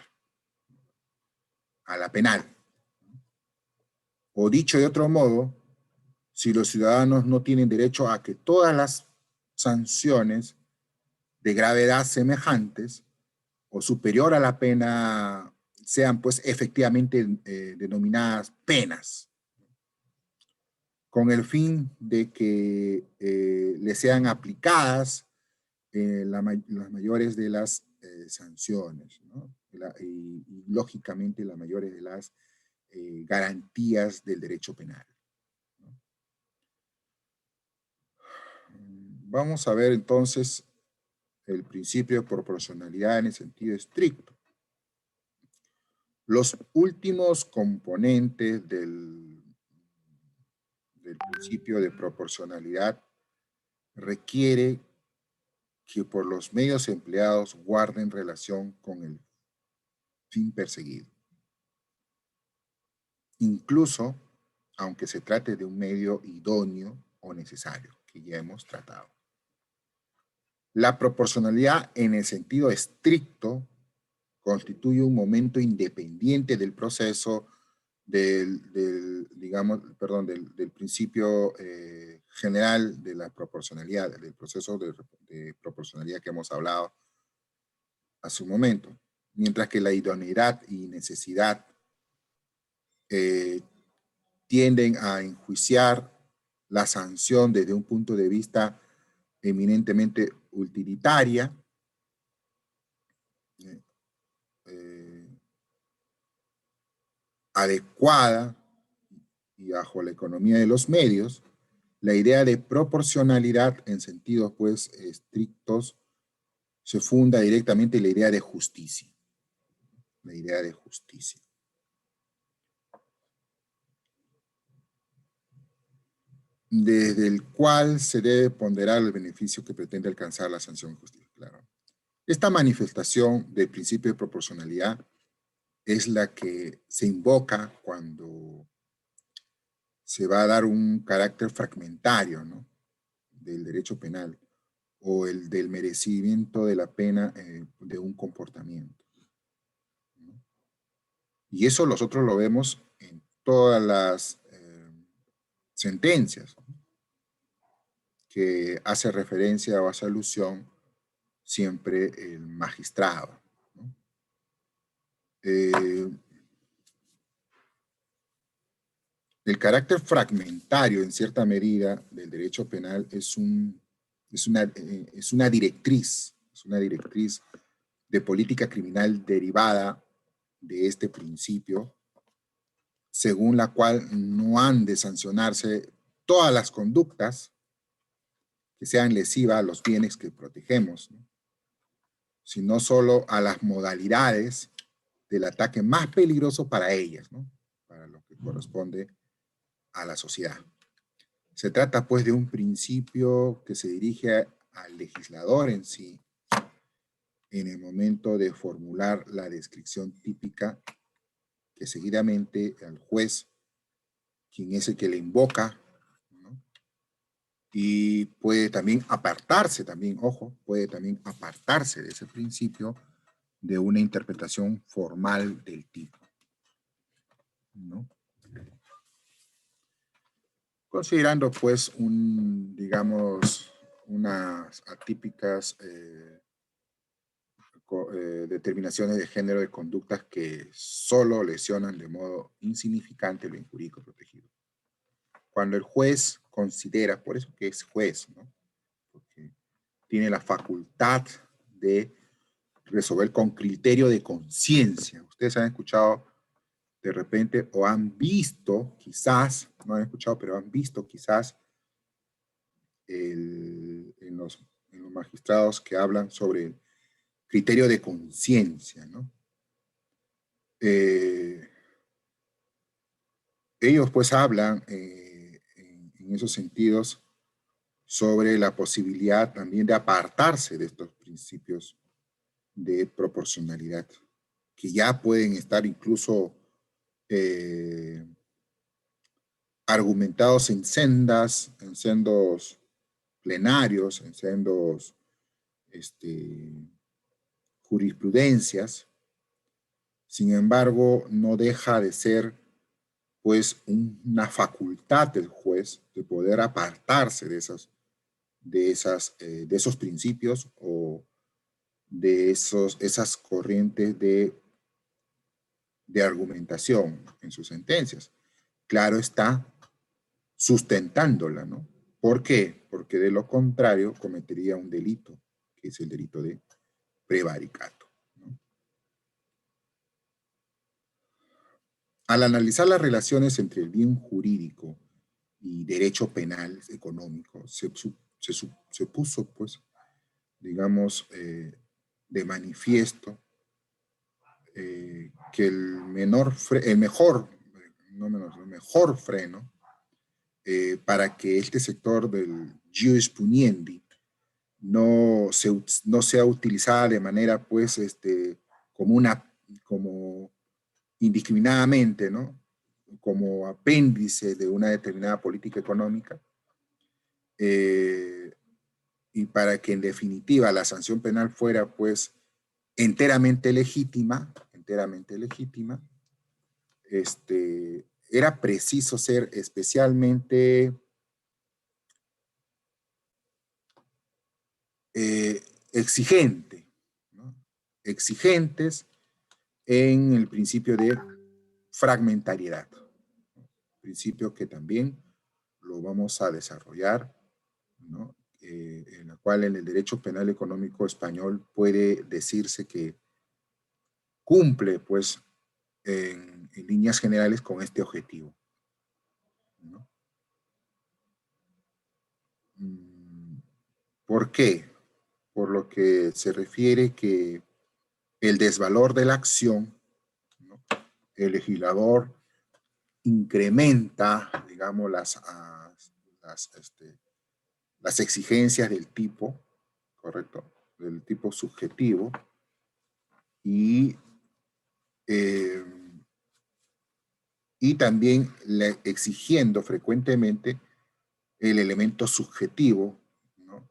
a la penal. O dicho de otro modo, si los ciudadanos no tienen derecho a que todas las sanciones de gravedad semejantes o superior a la pena sean pues efectivamente denominadas penas, con el fin de que le sean aplicadas las mayores de las sanciones, ¿no? Y lógicamente las mayores de las garantías del derecho penal, ¿no? Vamos a ver entonces el principio de proporcionalidad en el sentido estricto. Los últimos componentes del principio de proporcionalidad requiere que por los medios empleados guarden relación con el fin perseguido, incluso aunque se trate de un medio idóneo o necesario, que ya hemos tratado. La proporcionalidad en el sentido estricto constituye un momento independiente del proceso del principio general de la proporcionalidad, del proceso de proporcionalidad que hemos hablado hace un momento, mientras que la idoneidad y necesidad tienden a enjuiciar la sanción desde un punto de vista eminentemente utilitaria, adecuada y bajo la economía de los medios. La idea de proporcionalidad en sentidos pues estrictos se funda directamente en la idea de justicia. La idea de justicia. Desde el cual se debe ponderar el beneficio que pretende alcanzar la sanción justicia. claro. Esta manifestación del principio de proporcionalidad es la que se invoca cuando se va a dar un carácter fragmentario, ¿no?, del derecho penal o el del merecimiento de la pena de un comportamiento, ¿no? Y eso nosotros lo vemos en todas las sentencias, ¿no?, que hace referencia o hace alusión siempre el magistrado, ¿no? El carácter fragmentario, en cierta medida, del derecho penal es una directriz de política criminal derivada de este principio, según la cual no han de sancionarse todas las conductas que sean lesivas a los bienes que protegemos, ¿no?, sino solo a las modalidades del ataque más peligroso para ellas, ¿no?, para lo que corresponde a la sociedad. Se trata, pues, de un principio que se dirige al legislador en sí, en el momento de formular la descripción típica, que seguidamente al juez, quien es el que le invoca, ¿no?, y puede también apartarse, puede también apartarse de ese principio de una interpretación formal del tipo, ¿no? Considerando, pues, digamos, unas atípicas determinaciones de género de conductas que solo lesionan de modo insignificante lo injurídico protegido. Cuando el juez considera, por eso que es juez, ¿no?, porque tiene la facultad de resolver con criterio de conciencia. Ustedes han escuchado de repente o han visto, quizás, no han escuchado, pero han visto quizás en los magistrados que hablan sobre el criterio de conciencia, ¿no? Ellos pues hablan en esos sentidos sobre la posibilidad también de apartarse de estos principios de proporcionalidad, que ya pueden estar incluso argumentados en sendos plenarios, en sendos jurisprudencias. Sin embargo, no deja de ser, pues, una facultad del juez de poder apartarse de esos principios o de esas corrientes de argumentación en sus sentencias. Claro está, sustentándola, ¿no? ¿Por qué? Porque de lo contrario cometería un delito, que es el delito de prevaricato, ¿no? Al analizar las relaciones entre el bien jurídico y derecho penal económico, se puso, pues, digamos, de manifiesto que el mejor freno para que este sector del jus puniendi no sea utilizada de manera, pues, como indiscriminadamente, ¿no?, como apéndice de una determinada política económica, y para que en definitiva la sanción penal fuera, pues, enteramente legítima, era preciso ser especialmente exigente, ¿no?, exigentes en el principio de fragmentariedad, principio que también lo vamos a desarrollar, ¿no?, en la cual en el derecho penal económico español puede decirse que cumple, pues, en líneas generales con este objetivo, ¿no? ¿Por qué? Por lo que se refiere que el desvalor de la acción, ¿no?, el legislador incrementa, digamos, las exigencias del tipo, ¿correcto?, del tipo subjetivo y también exigiendo frecuentemente el elemento subjetivo, ¿no?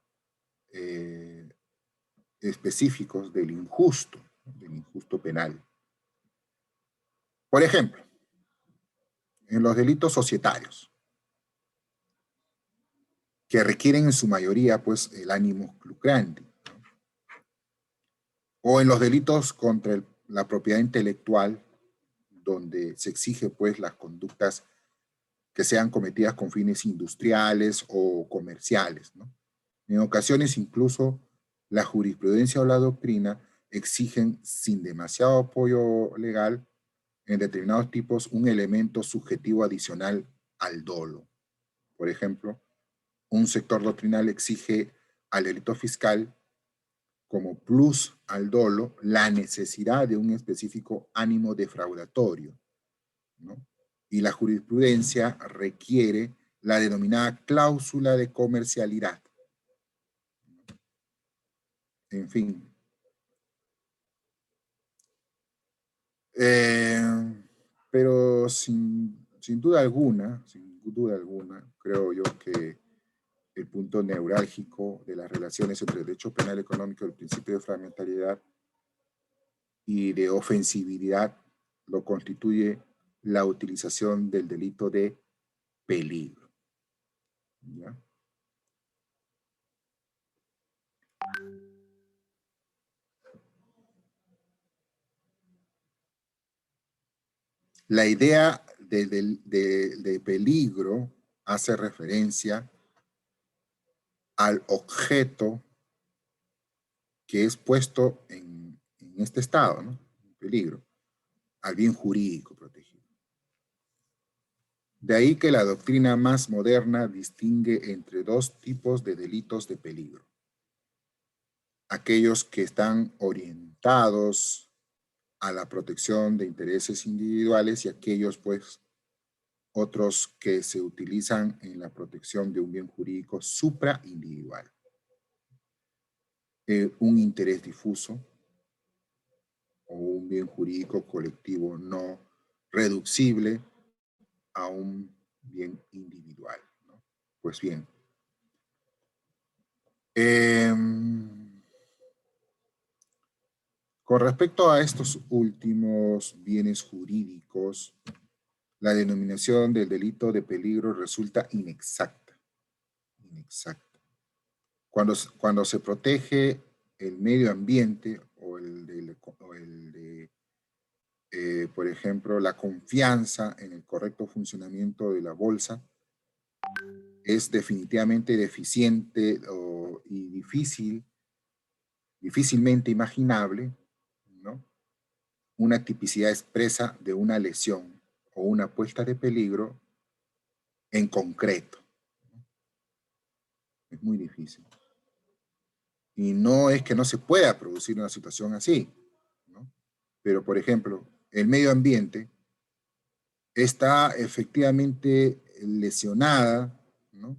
Específicos del injusto penal. Por ejemplo, en los delitos societarios, que requieren en su mayoría pues el animus lucrandi, ¿no? O en los delitos contra la propiedad intelectual, donde se exige pues las conductas que sean cometidas con fines industriales o comerciales, ¿no? En ocasiones incluso la jurisprudencia o la doctrina exigen sin demasiado apoyo legal en determinados tipos un elemento subjetivo adicional al dolo. Por ejemplo, un sector doctrinal exige al delito fiscal como plus al dolo la necesidad de un específico ánimo defraudatorio, ¿no? Y la jurisprudencia requiere la denominada cláusula de comercialidad. En fin. Pero sin duda alguna, creo yo que el punto neurálgico de las relaciones entre el derecho penal económico y el principio de fragmentariedad y de ofensividad lo constituye la utilización del delito de peligro. ¿Ya? La idea de peligro hace referencia al objeto que es puesto en este estado, ¿no? Peligro, al bien jurídico protegido. De ahí que la doctrina más moderna distingue entre dos tipos de delitos de peligro. Aquellos que están orientados a la protección de intereses individuales y aquellos, pues, otros que se utilizan en la protección de un bien jurídico supraindividual. Un interés difuso o un bien jurídico colectivo no reducible a un bien individual, ¿no? Pues bien, con respecto a estos últimos bienes jurídicos, la denominación del delito de peligro resulta inexacta. Cuando se protege el medio ambiente o por ejemplo, la confianza en el correcto funcionamiento de la bolsa, es definitivamente deficiente y difícilmente imaginable, ¿no? Una tipicidad expresa de una lesión o una puesta de peligro en concreto. Es muy difícil. Y no es que no se pueda producir una situación así, ¿no? Pero, por ejemplo, el medio ambiente está efectivamente lesionada, ¿no?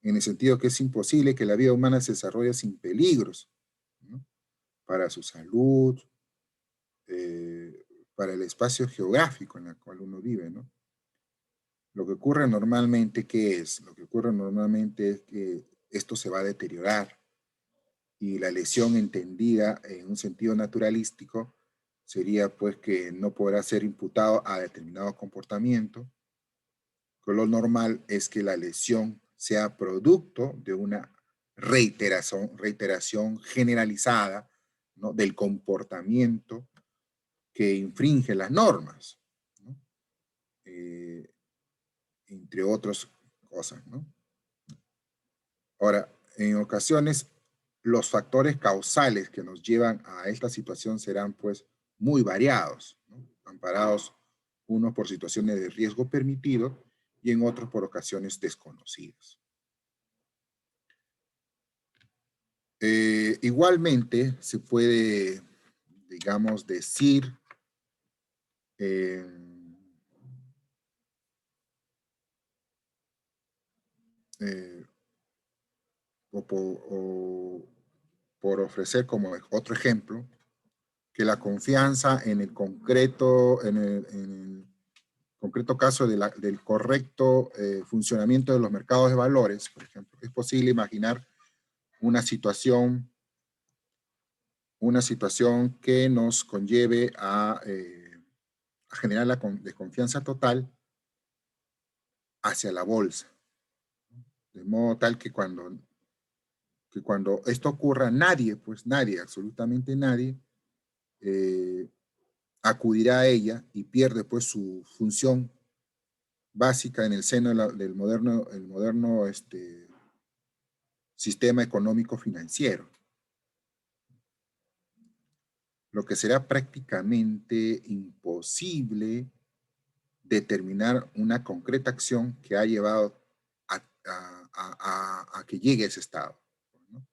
En el sentido que es imposible que la vida humana se desarrolle sin peligros, ¿no? Para su salud, para el espacio geográfico en el cual uno vive, ¿no? Lo que ocurre normalmente, ¿qué es? Lo que ocurre normalmente es que esto se va a deteriorar y la lesión entendida en un sentido naturalístico sería pues que no podrá ser imputado a determinado comportamiento, que lo normal es que la lesión sea producto de una reiteración generalizada, ¿no? Del comportamiento que infringe las normas, ¿no? Entre otras cosas, ¿no? Ahora, en ocasiones, los factores causales que nos llevan a esta situación serán pues muy variados, ¿no? Amparados unos por situaciones de riesgo permitido y en otros por ocasiones desconocidas. Igualmente se puede, digamos, decir por ofrecer como otro ejemplo, que la confianza en el concreto, en el concreto caso del correcto funcionamiento de los mercados de valores, por ejemplo, es posible imaginar una situación que nos conlleve a generar la desconfianza total hacia la bolsa. De modo tal que cuando esto ocurra, nadie, absolutamente nadie, acudirá a ella y pierde pues su función básica en el seno del moderno sistema económico financiero. Lo que será prácticamente imposible determinar una concreta acción que ha llevado a que llegue a ese estado, ¿no?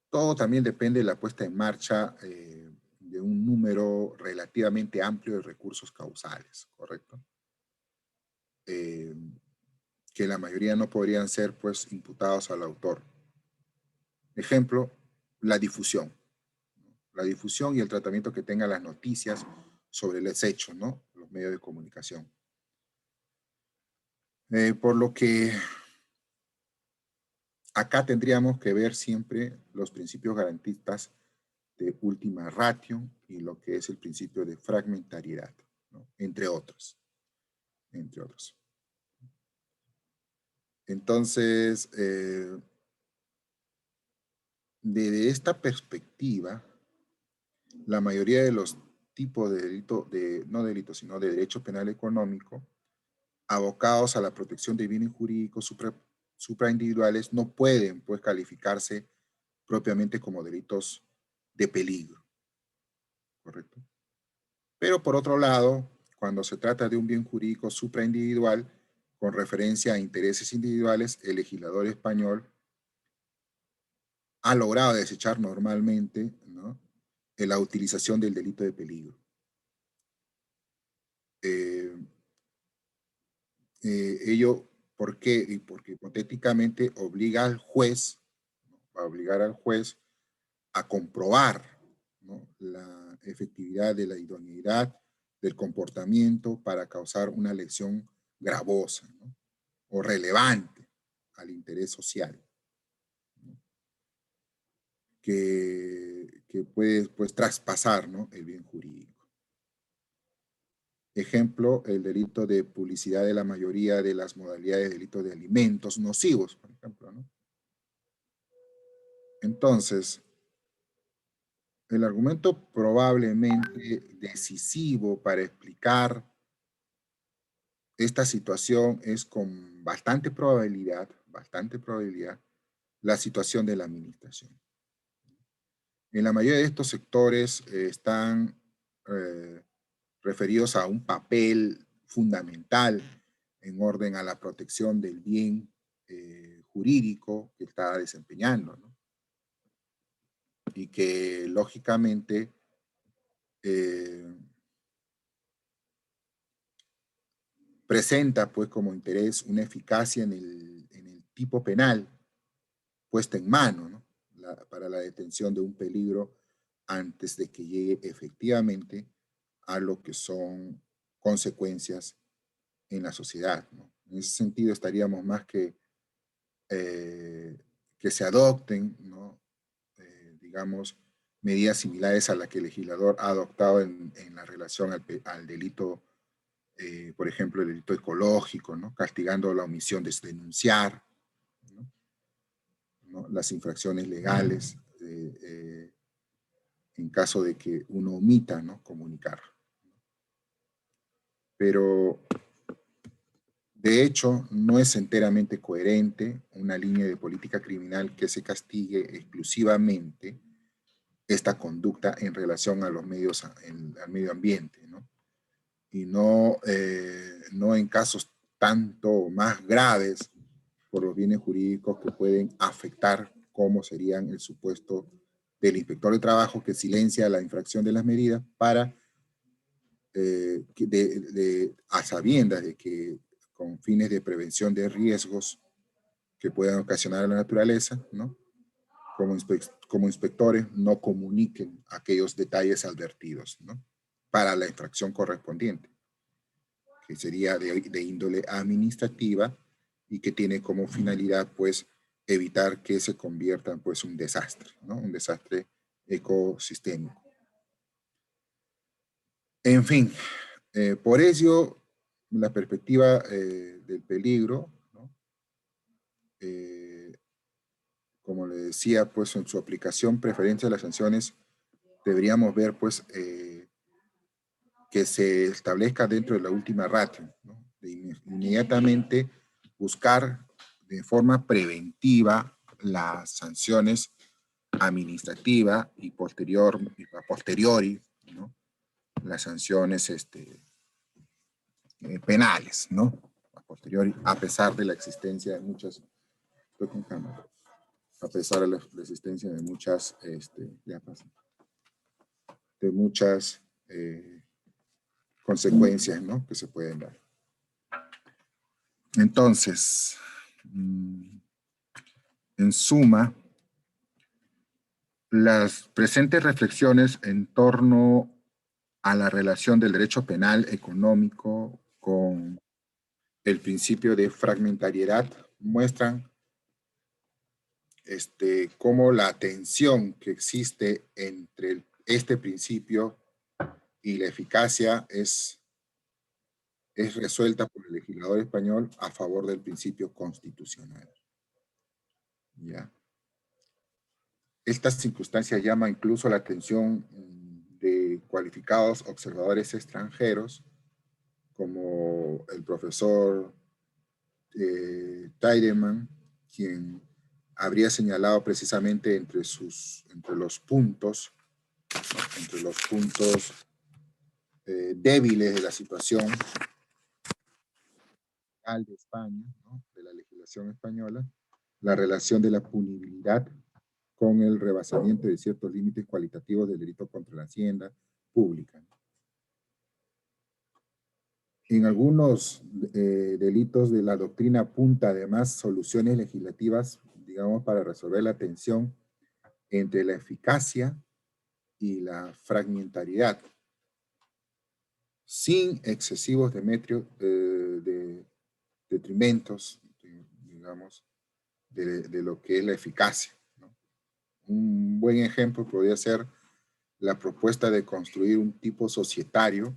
Todo también depende de la puesta en marcha de un número relativamente amplio de recursos causales, ¿correcto? Que la mayoría no podrían ser pues imputados al autor. Ejemplo, la difusión. La difusión y el tratamiento que tengan las noticias sobre los hechos, ¿no? Los medios de comunicación. Por lo que acá tendríamos que ver siempre los principios garantistas de última ratio y lo que es el principio de fragmentariedad, ¿no? Entre otros. Entonces, desde esta perspectiva, la mayoría de los tipos de delito, no delitos, sino de derecho penal económico, abocados a la protección de bienes jurídicos supraindividuales, no pueden pues calificarse propiamente como delitos de peligro, ¿correcto? Pero por otro lado, cuando se trata de un bien jurídico supraindividual, con referencia a intereses individuales, el legislador español ha logrado desechar normalmente, ¿no?, la utilización del delito de peligro. Ello, ¿por qué? Y porque hipotéticamente obliga al juez, ¿no?, va a obligar al juez a comprobar, ¿no?, la efectividad de la idoneidad del comportamiento para causar una lesión gravosa, ¿no?, o relevante al interés social, ¿no?, que puede pues traspasar, ¿no?, el bien jurídico. Ejemplo, el delito de publicidad de la mayoría de las modalidades de delito de alimentos nocivos, por ejemplo, ¿no? Entonces, el argumento probablemente decisivo para explicar esta situación es con bastante probabilidad, la situación de la administración. En la mayoría de estos sectores están referidos a un papel fundamental en orden a la protección del bien jurídico que está desempeñando, ¿no? Y que lógicamente presenta pues como interés una eficacia en el tipo penal puesta en mano, ¿no?, para la detención de un peligro antes de que llegue efectivamente a lo que son consecuencias en la sociedad, ¿no? En ese sentido estaríamos más que se adopten, ¿no?, digamos, medidas similares a las que el legislador ha adoptado en la relación al delito, por ejemplo, el delito ecológico, ¿no?, castigando la omisión de denunciar, ¿no?, las infracciones legales en caso de que uno omita, ¿no?, comunicar. Pero, de hecho, no es enteramente coherente una línea de política criminal que se castigue exclusivamente esta conducta en relación a los medios, al medio ambiente, ¿no? Y no en casos tanto más graves por los bienes jurídicos que pueden afectar, como serían el supuesto del inspector de trabajo que silencia la infracción de las medidas para a sabiendas de que con fines de prevención de riesgos que puedan ocasionar a la naturaleza, ¿no?, como inspectores no comuniquen aquellos detalles advertidos, ¿no? Para la infracción correspondiente, que sería de índole administrativa y que tiene como finalidad, pues, evitar que se convierta, pues, un desastre, ¿no? Un desastre ecosistémico. En fin, por ello, la perspectiva del peligro, ¿no? Como le decía, pues, en su aplicación preferencia de las sanciones, deberíamos ver, pues, que se establezca dentro de la última ratio, ¿no? De inmediatamente buscar de forma preventiva las sanciones administrativas y a posteriori, ¿no? Las sanciones penales, ¿no? A posteriori, a pesar de la existencia de muchas, estoy con cámara, a pesar de la existencia de muchas, consecuencias, ¿no? Que se pueden dar. Entonces, en suma, las presentes reflexiones en torno a la relación del derecho penal económico con el principio de fragmentariedad muestran cómo la tensión que existe entre este principio y la eficacia es resuelta por el legislador español a favor del principio constitucional. ¿Ya? Esta circunstancia llama incluso la atención de cualificados observadores extranjeros, como el profesor Tiedemann, quien habría señalado precisamente entre los puntos débiles de la situación de España, ¿no? De la legislación española, la relación de la punibilidad con el rebasamiento de ciertos límites cualitativos del delito contra la hacienda pública. En algunos delitos de la doctrina apunta además soluciones legislativas, digamos, para resolver la tensión entre la eficacia y la fragmentariedad, sin excesivos detrimentos, digamos, de lo que es la eficacia, ¿no? Un buen ejemplo podría ser la propuesta de construir un tipo societario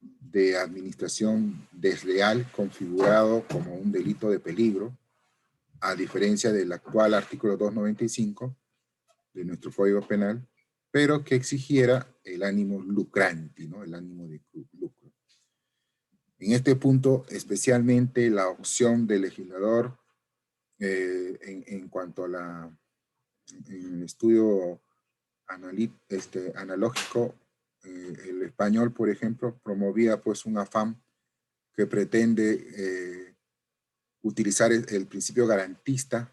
de administración desleal configurado como un delito de peligro, a diferencia del actual artículo 295 de nuestro Código Penal, pero que exigiera el ánimo lucrante, ¿no? El ánimo de lucro. En este punto, especialmente la opción del legislador en cuanto a en el estudio analógico, el español, por ejemplo, promovía pues un afán que pretende utilizar el principio garantista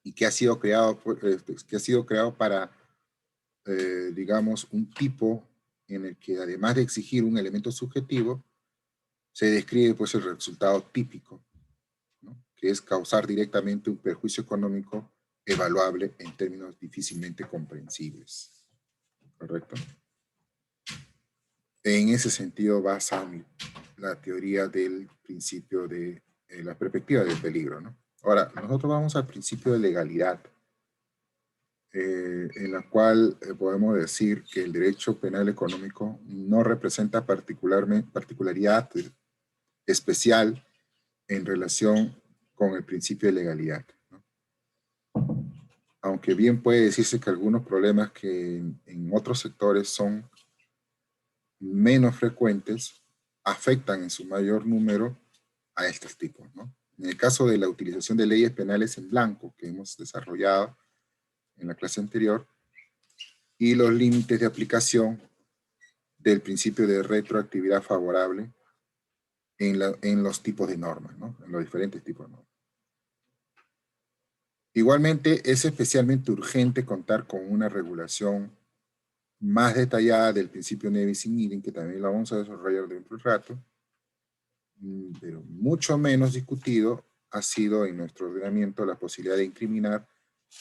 y que ha sido creado para, digamos, un tipo en el que además de exigir un elemento subjetivo, se describe pues el resultado típico, ¿no? Que es causar directamente un perjuicio económico evaluable en términos difícilmente comprensibles. ¿Correcto? En ese sentido basa la teoría del principio de la perspectiva del peligro, ¿no? Ahora, nosotros vamos al principio de legalidad, en la cual podemos decir que el derecho penal económico no representa particularidad especial en relación con el principio de legalidad, ¿no? Aunque bien puede decirse que algunos problemas que en otros sectores son menos frecuentes afectan en su mayor número a estos tipos, ¿no? En el caso de la utilización de leyes penales en blanco que hemos desarrollado en la clase anterior y los límites de aplicación del principio de retroactividad favorable en los tipos de normas, ¿no? En los diferentes tipos de normas. Igualmente, es especialmente urgente contar con una regulación más detallada del principio Nevis in idem, que también la vamos a desarrollar dentro de un rato, pero mucho menos discutido ha sido en nuestro ordenamiento la posibilidad de incriminar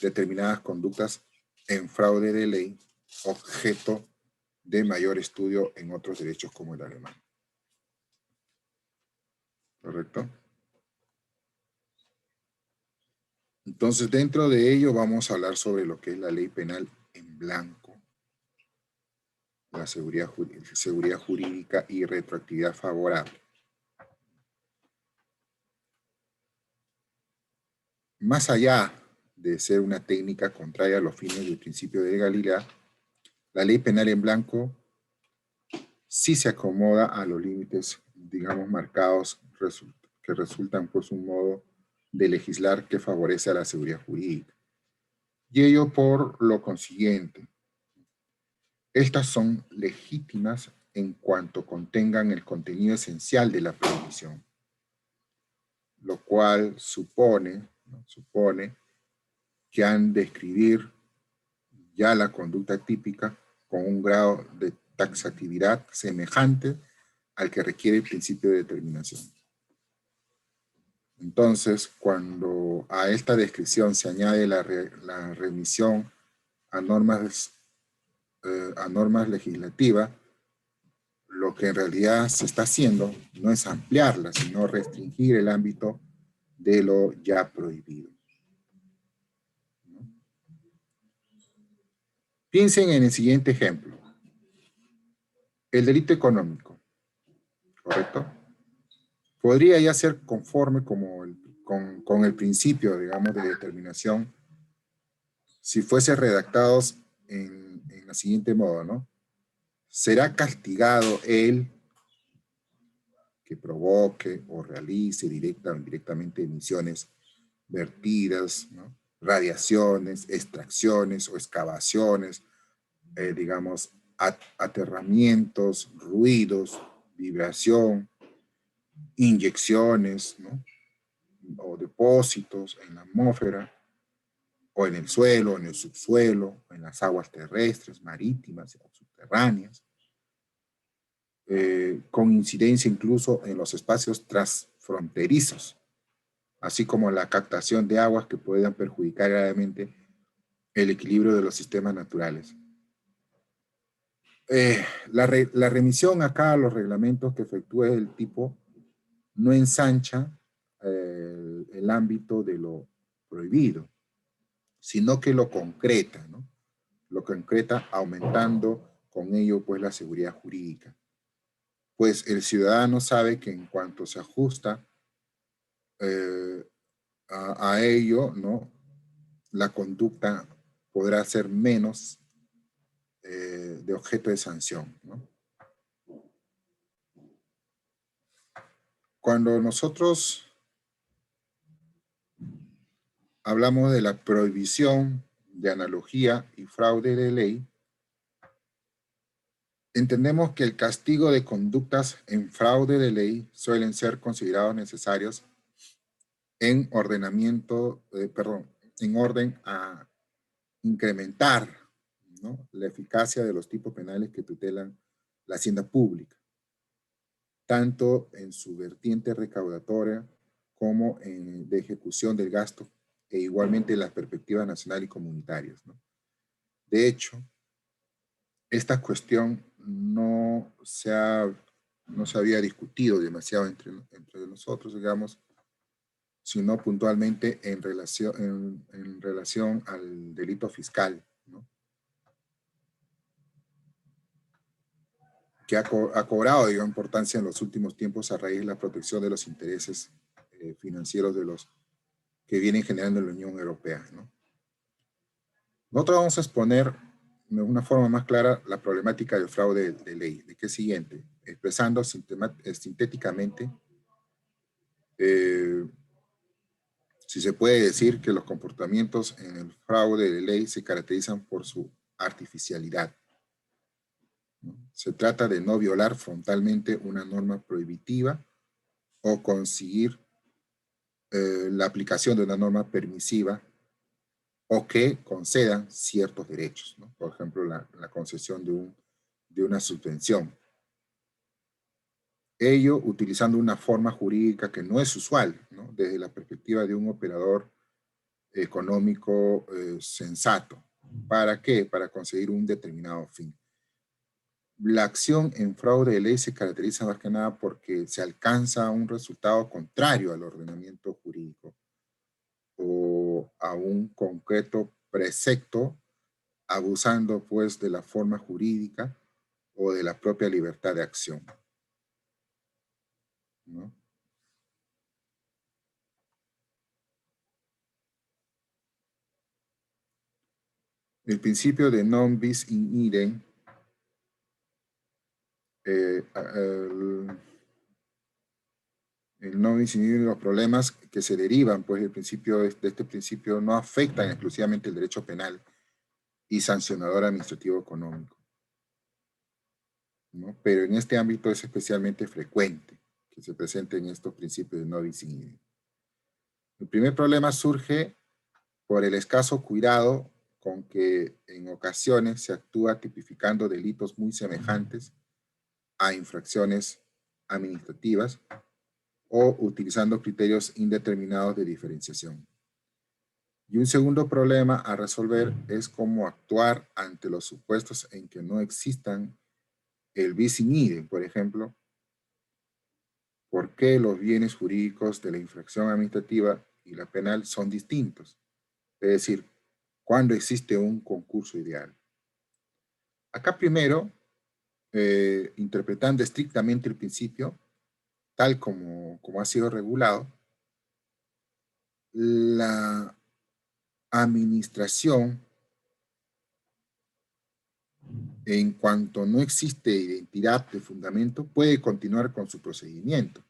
determinadas conductas en fraude de ley objeto de mayor estudio en otros derechos como el alemán. ¿Correcto? Entonces, dentro de ello vamos a hablar sobre lo que es la ley penal en blanco, la seguridad jurídica y retroactividad favorable. Más allá de ser una técnica contraria a los fines del principio de legalidad, la ley penal en blanco sí se acomoda a los límites, digamos, marcados que resultan pues un modo de legislar que favorece a la seguridad jurídica. Y ello por lo consiguiente, estas son legítimas en cuanto contengan el contenido esencial de la prohibición, lo cual supone que han de escribir ya la conducta típica con un grado de taxatividad semejante al que requiere el principio de determinación. Entonces, cuando a esta descripción se añade la remisión a normas legislativas, lo que en realidad se está haciendo no es ampliarla, sino restringir el ámbito de lo ya prohibido. Piensen en el siguiente ejemplo. El delito económico, ¿correcto? Podría ya ser conforme con el principio, digamos, de determinación si fuese redactados en el siguiente modo, ¿no? Será castigado el que provoque o realice directa o indirectamente emisiones vertidas, ¿no? Radiaciones, extracciones o excavaciones, digamos, aterramientos, ruidos, vibración, inyecciones, ¿no? O depósitos en la atmósfera, o en el suelo, en el subsuelo, en las aguas terrestres, marítimas o subterráneas, con incidencia incluso en los espacios transfronterizos, así como la captación de aguas que puedan perjudicar gravemente el equilibrio de los sistemas naturales. La remisión acá a los reglamentos que efectúe el tipo no ensancha el ámbito de lo prohibido, sino que lo concreta, ¿no? Lo concreta aumentando con ello pues la seguridad jurídica. Pues el ciudadano sabe que en cuanto se ajusta a ello, ¿no? La conducta podrá ser menos de objeto de sanción, ¿no? Cuando nosotros hablamos de la prohibición de analogía y fraude de ley, entendemos que el castigo de conductas en fraude de ley suelen ser considerados necesarios en orden a incrementar, ¿no? La eficacia de los tipos penales que tutelan la hacienda pública, tanto en su vertiente recaudatoria como de ejecución del gasto, e igualmente en las perspectivas nacionales y comunitarias, ¿no? De hecho, esta cuestión no se había discutido demasiado entre nosotros, digamos, sino puntualmente en relación al delito fiscal, ¿no? Que ha cobrado, digamos, importancia en los últimos tiempos a raíz de la protección de los intereses financieros de los que vienen generando en la Unión Europea, ¿no? Nosotros vamos a exponer de una forma más clara la problemática del fraude de ley, de que es siguiente, expresando sintéticamente, si se puede decir que los comportamientos en el fraude de ley se caracterizan por su artificialidad. Se trata de no violar frontalmente una norma prohibitiva o conseguir la aplicación de una norma permisiva o que concedan ciertos derechos, ¿no? Por ejemplo, la concesión de una subvención. Ello utilizando una forma jurídica que no es usual, ¿no? Desde la perspectiva de un operador económico sensato. ¿Para qué? Para conseguir un determinado fin. La acción en fraude de ley se caracteriza más que nada porque se alcanza un resultado contrario al ordenamiento jurídico o a un concreto precepto, abusando pues de la forma jurídica o de la propia libertad de acción, ¿no? El principio de non bis in idem el no incidir en los problemas que se derivan pues del principio, de este principio no afectan exclusivamente el derecho penal y sancionador administrativo económico, ¿no? Pero en este ámbito es especialmente frecuente que se presenten estos principios de no bis in idem. El primer problema surge por el escaso cuidado con que en ocasiones se actúa tipificando delitos muy semejantes a infracciones administrativas o utilizando criterios indeterminados de diferenciación. Y un segundo problema a resolver es cómo actuar ante los supuestos en que no existan el bis in idem. Por ejemplo, ¿por qué los bienes jurídicos de la infracción administrativa y la penal son distintos? Es decir, ¿cuándo existe un concurso ideal? Acá primero, interpretando estrictamente el principio, tal como ha sido regulado, la administración, en cuanto no existe identidad de fundamento, puede continuar con su procedimiento,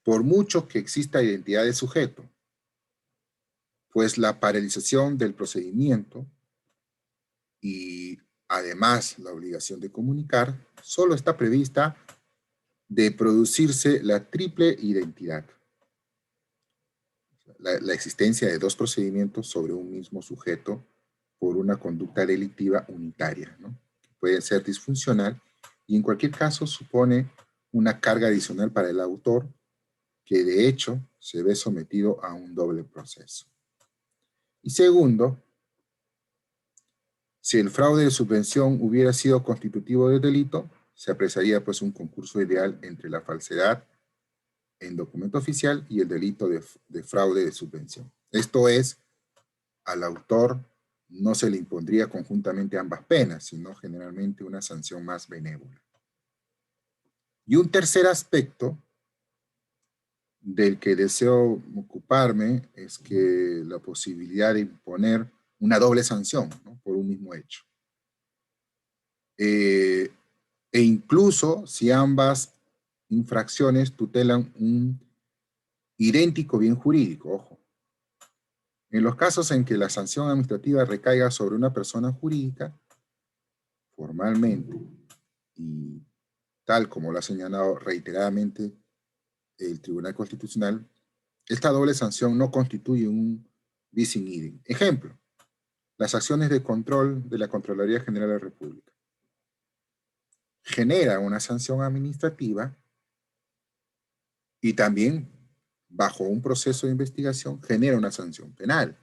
por mucho que exista identidad de sujeto, pues la paralización del procedimiento y además la obligación de comunicar solo está prevista de producirse la triple identidad. La existencia de dos procedimientos sobre un mismo sujeto por una conducta delictiva unitaria, ¿no? Puede ser disfuncional y en cualquier caso supone una carga adicional para el autor que de hecho se ve sometido a un doble proceso. Y segundo, si el fraude de subvención hubiera sido constitutivo de delito, se apreciaría pues un concurso ideal entre la falsedad en documento oficial y el delito de fraude de subvención. Esto es, al autor no se le impondría conjuntamente ambas penas, sino generalmente una sanción más benévola. Y un tercer aspecto del que deseo ocuparme es que la posibilidad de imponer una doble sanción, ¿no?, por un mismo hecho. E incluso si ambas infracciones tutelan un idéntico bien jurídico, ojo. En los casos en que la sanción administrativa recaiga sobre una persona jurídica, formalmente, y tal como lo ha señalado reiteradamente el Tribunal Constitucional, esta doble sanción no constituye un bis in idem. Ejemplo, las acciones de control de la Contraloría General de la República. Genera una sanción administrativa y también, bajo un proceso de investigación, genera una sanción penal.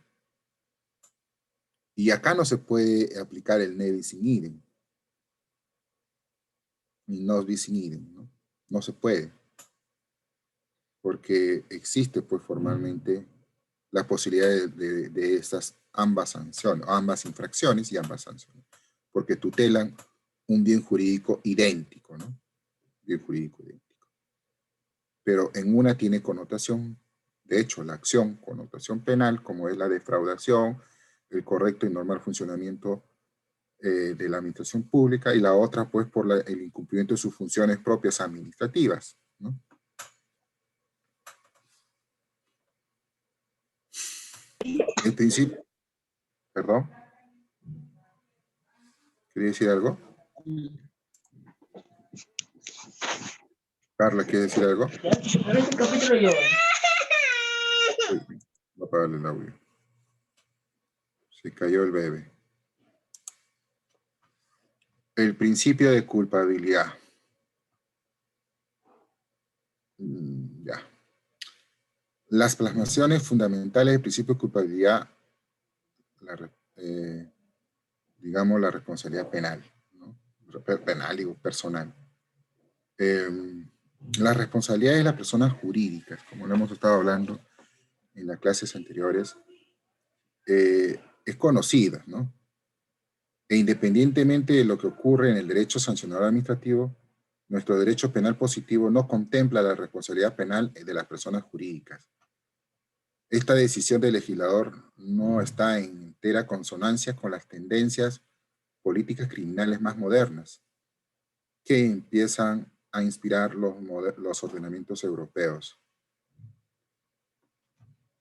Y acá no se puede aplicar el ne bis in idem, ni nos bis in idem, ¿no? No se puede, porque existe pues formalmente la posibilidad de estas ambas sanciones, ambas infracciones y ambas sanciones, porque tutelan un bien jurídico idéntico, ¿no? Bien jurídico idéntico. Pero en una tiene connotación, de hecho, la acción, connotación penal, como es la defraudación, el correcto y normal funcionamiento de la administración pública, y la otra, pues, por el incumplimiento de sus funciones propias administrativas, ¿no? El principio, perdón, ¿quería decir algo? Carla, ¿quiere decir algo? Uy, voy a apagarle el audio. Se cayó el bebé. El principio de culpabilidad. Ya. Las plasmaciones fundamentales del principio de culpabilidad, digamos la responsabilidad penal, ¿no? Penal, digo, personal. Las responsabilidades de las personas jurídicas, como lo hemos estado hablando en las clases anteriores, es conocida, ¿no? E independientemente de lo que ocurre en el derecho sancionador administrativo, nuestro derecho penal positivo no contempla la responsabilidad penal de las personas jurídicas. Esta decisión del legislador no está en entera consonancia con las tendencias políticas criminales más modernas que empiezan a inspirar los ordenamientos europeos.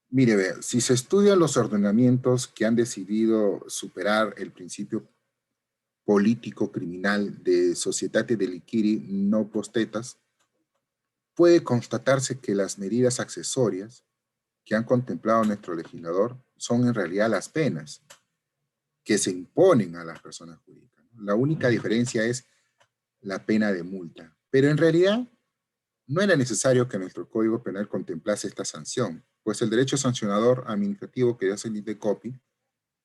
Mire, ve, si se estudian los ordenamientos que han decidido superar el principio político criminal de societate delicti non potestas, puede constatarse que las medidas accesorias que han contemplado nuestro legislador son en realidad las penas que se imponen a las personas jurídicas. La única diferencia es la pena de multa, pero en realidad no era necesario que nuestro Código Penal contemplase esta sanción, pues el derecho sancionador administrativo que ya se de copy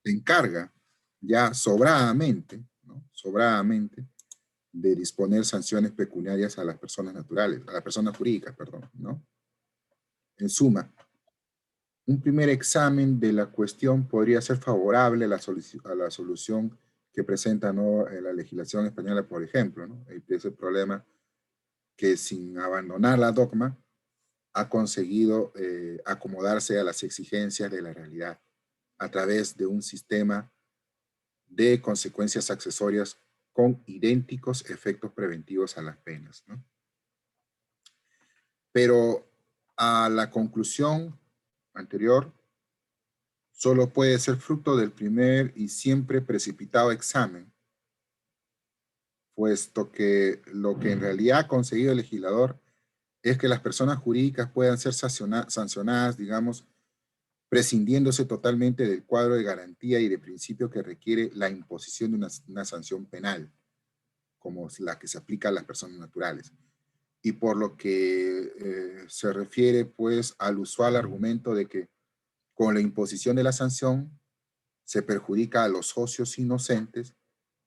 se encarga ya sobradamente, ¿no? Sobradamente de disponer sanciones pecuniarias a las personas naturales, a las personas jurídicas, perdón, ¿no? En suma, un primer examen de la cuestión podría ser favorable a la solución que presenta, ¿no?, la legislación española, por ejemplo, ¿no? Ese problema que sin abandonar la dogma ha conseguido acomodarse a las exigencias de la realidad a través de un sistema de consecuencias accesorias con idénticos efectos preventivos a las penas, ¿no? Pero a la conclusión anterior solo puede ser fruto del primer y siempre precipitado examen, puesto que lo que en realidad ha conseguido el legislador es que las personas jurídicas puedan ser sancionadas, digamos, prescindiéndose totalmente del cuadro de garantía y de principio que requiere la imposición de una sanción penal, como la que se aplica a las personas naturales. Y por lo que se refiere, pues, al usual argumento de que con la imposición de la sanción se perjudica a los socios inocentes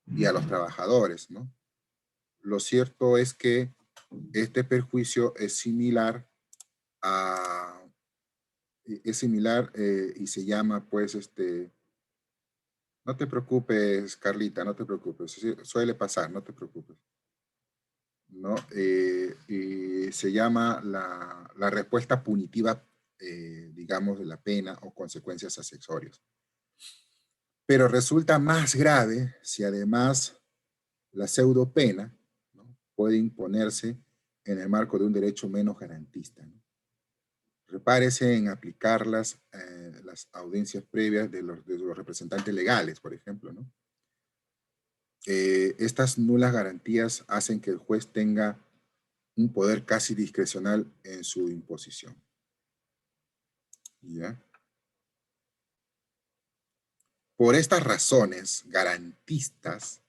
y a los trabajadores, ¿no? Lo cierto es que este perjuicio es similar y se llama, pues, no te preocupes, Carlita, no te preocupes, suele pasar, no te preocupes, ¿no? Y se llama la respuesta punitiva, digamos, de la pena o consecuencias accesorias. Pero resulta más grave si además la pseudopena, ¿no?, puede imponerse en el marco de un derecho menos garantista, ¿no? Repárese en aplicar las audiencias previas de los representantes legales, por ejemplo, ¿no? Estas nulas garantías hacen que el juez tenga un poder casi discrecional en su imposición. ¿Ya? Por estas razones garantistas,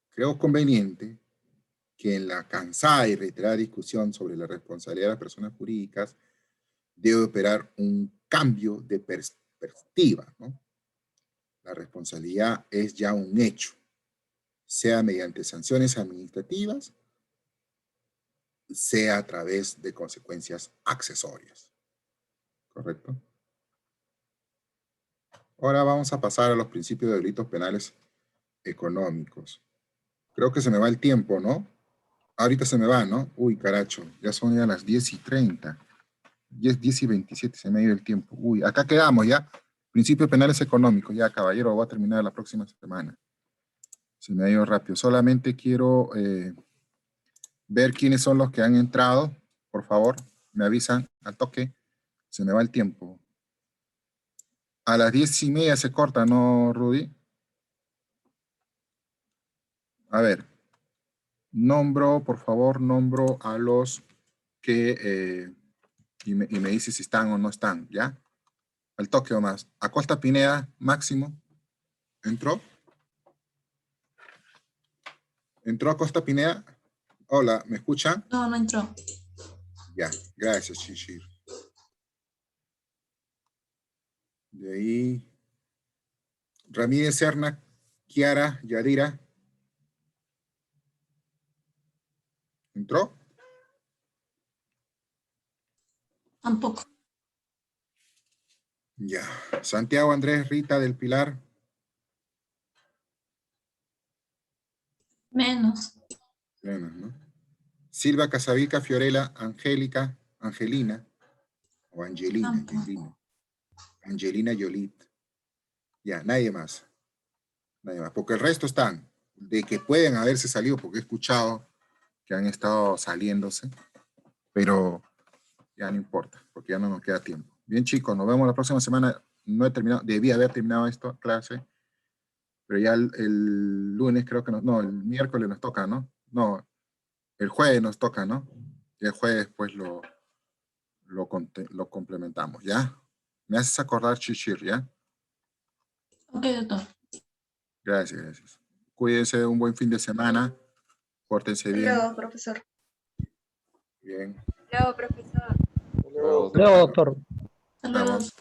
creo conveniente que en la cansada y reiterada discusión sobre la responsabilidad de las personas jurídicas debe operar un cambio de perspectiva, ¿no? La responsabilidad es ya un hecho, sea mediante sanciones administrativas, sea a través de consecuencias accesorias. ¿Correcto? Ahora vamos a pasar a los principios de delitos penales económicos. Creo que se me va el tiempo, ¿no? Ahorita se me va, ¿no? Uy, caracho, ya son ya las 10:30. 10:27, se me ha ido el tiempo. Uy, acá quedamos ya. Principios penales económicos. Ya, caballero, voy a terminar la próxima semana. Se me ha ido rápido. Solamente quiero ver quiénes son los que han entrado. Por favor, me avisan al toque. Se me va el tiempo. A las 10:30 se corta, ¿no, Rudy? A ver. Por favor, nombro a los que... y me dice si están o no están, ¿ya? Al toque o más. Acosta Pineda, Máximo. ¿Entró? ¿Entró Acosta Pineda? Hola, ¿me escuchan? No, no entró. Ya, gracias, Shishir. De ahí, Ramírez Serna, Kiara, Yadira. ¿Entró? Tampoco. Ya. Santiago Andrés, Rita del Pilar. Menos. Menos, ¿no? Silva Casavica, Fiorella, Angélica, Angelina. O Angelina, Tampoco. Angelina. Angelina Yolit. Ya, nadie más. Nadie más. Porque el resto están. De que pueden haberse salido, porque he escuchado que han estado saliéndose. Pero ya no importa, porque ya no nos queda tiempo. Bien, chicos, nos vemos la próxima semana. No he terminado, debía haber terminado esta clase, pero ya el lunes creo que no, el miércoles nos toca, ¿no? No, el jueves nos toca, ¿no? Y el jueves pues lo complementamos, ¿ya? Me haces acordar, Shishir, ¿ya? Ok, doctor. Gracias, gracias. Cuídense, un buen fin de semana. Pórtense bien. Luego, profesor. Bien. Luego, profesor. Luego, Luego, doctor. Hasta luego. Vamos.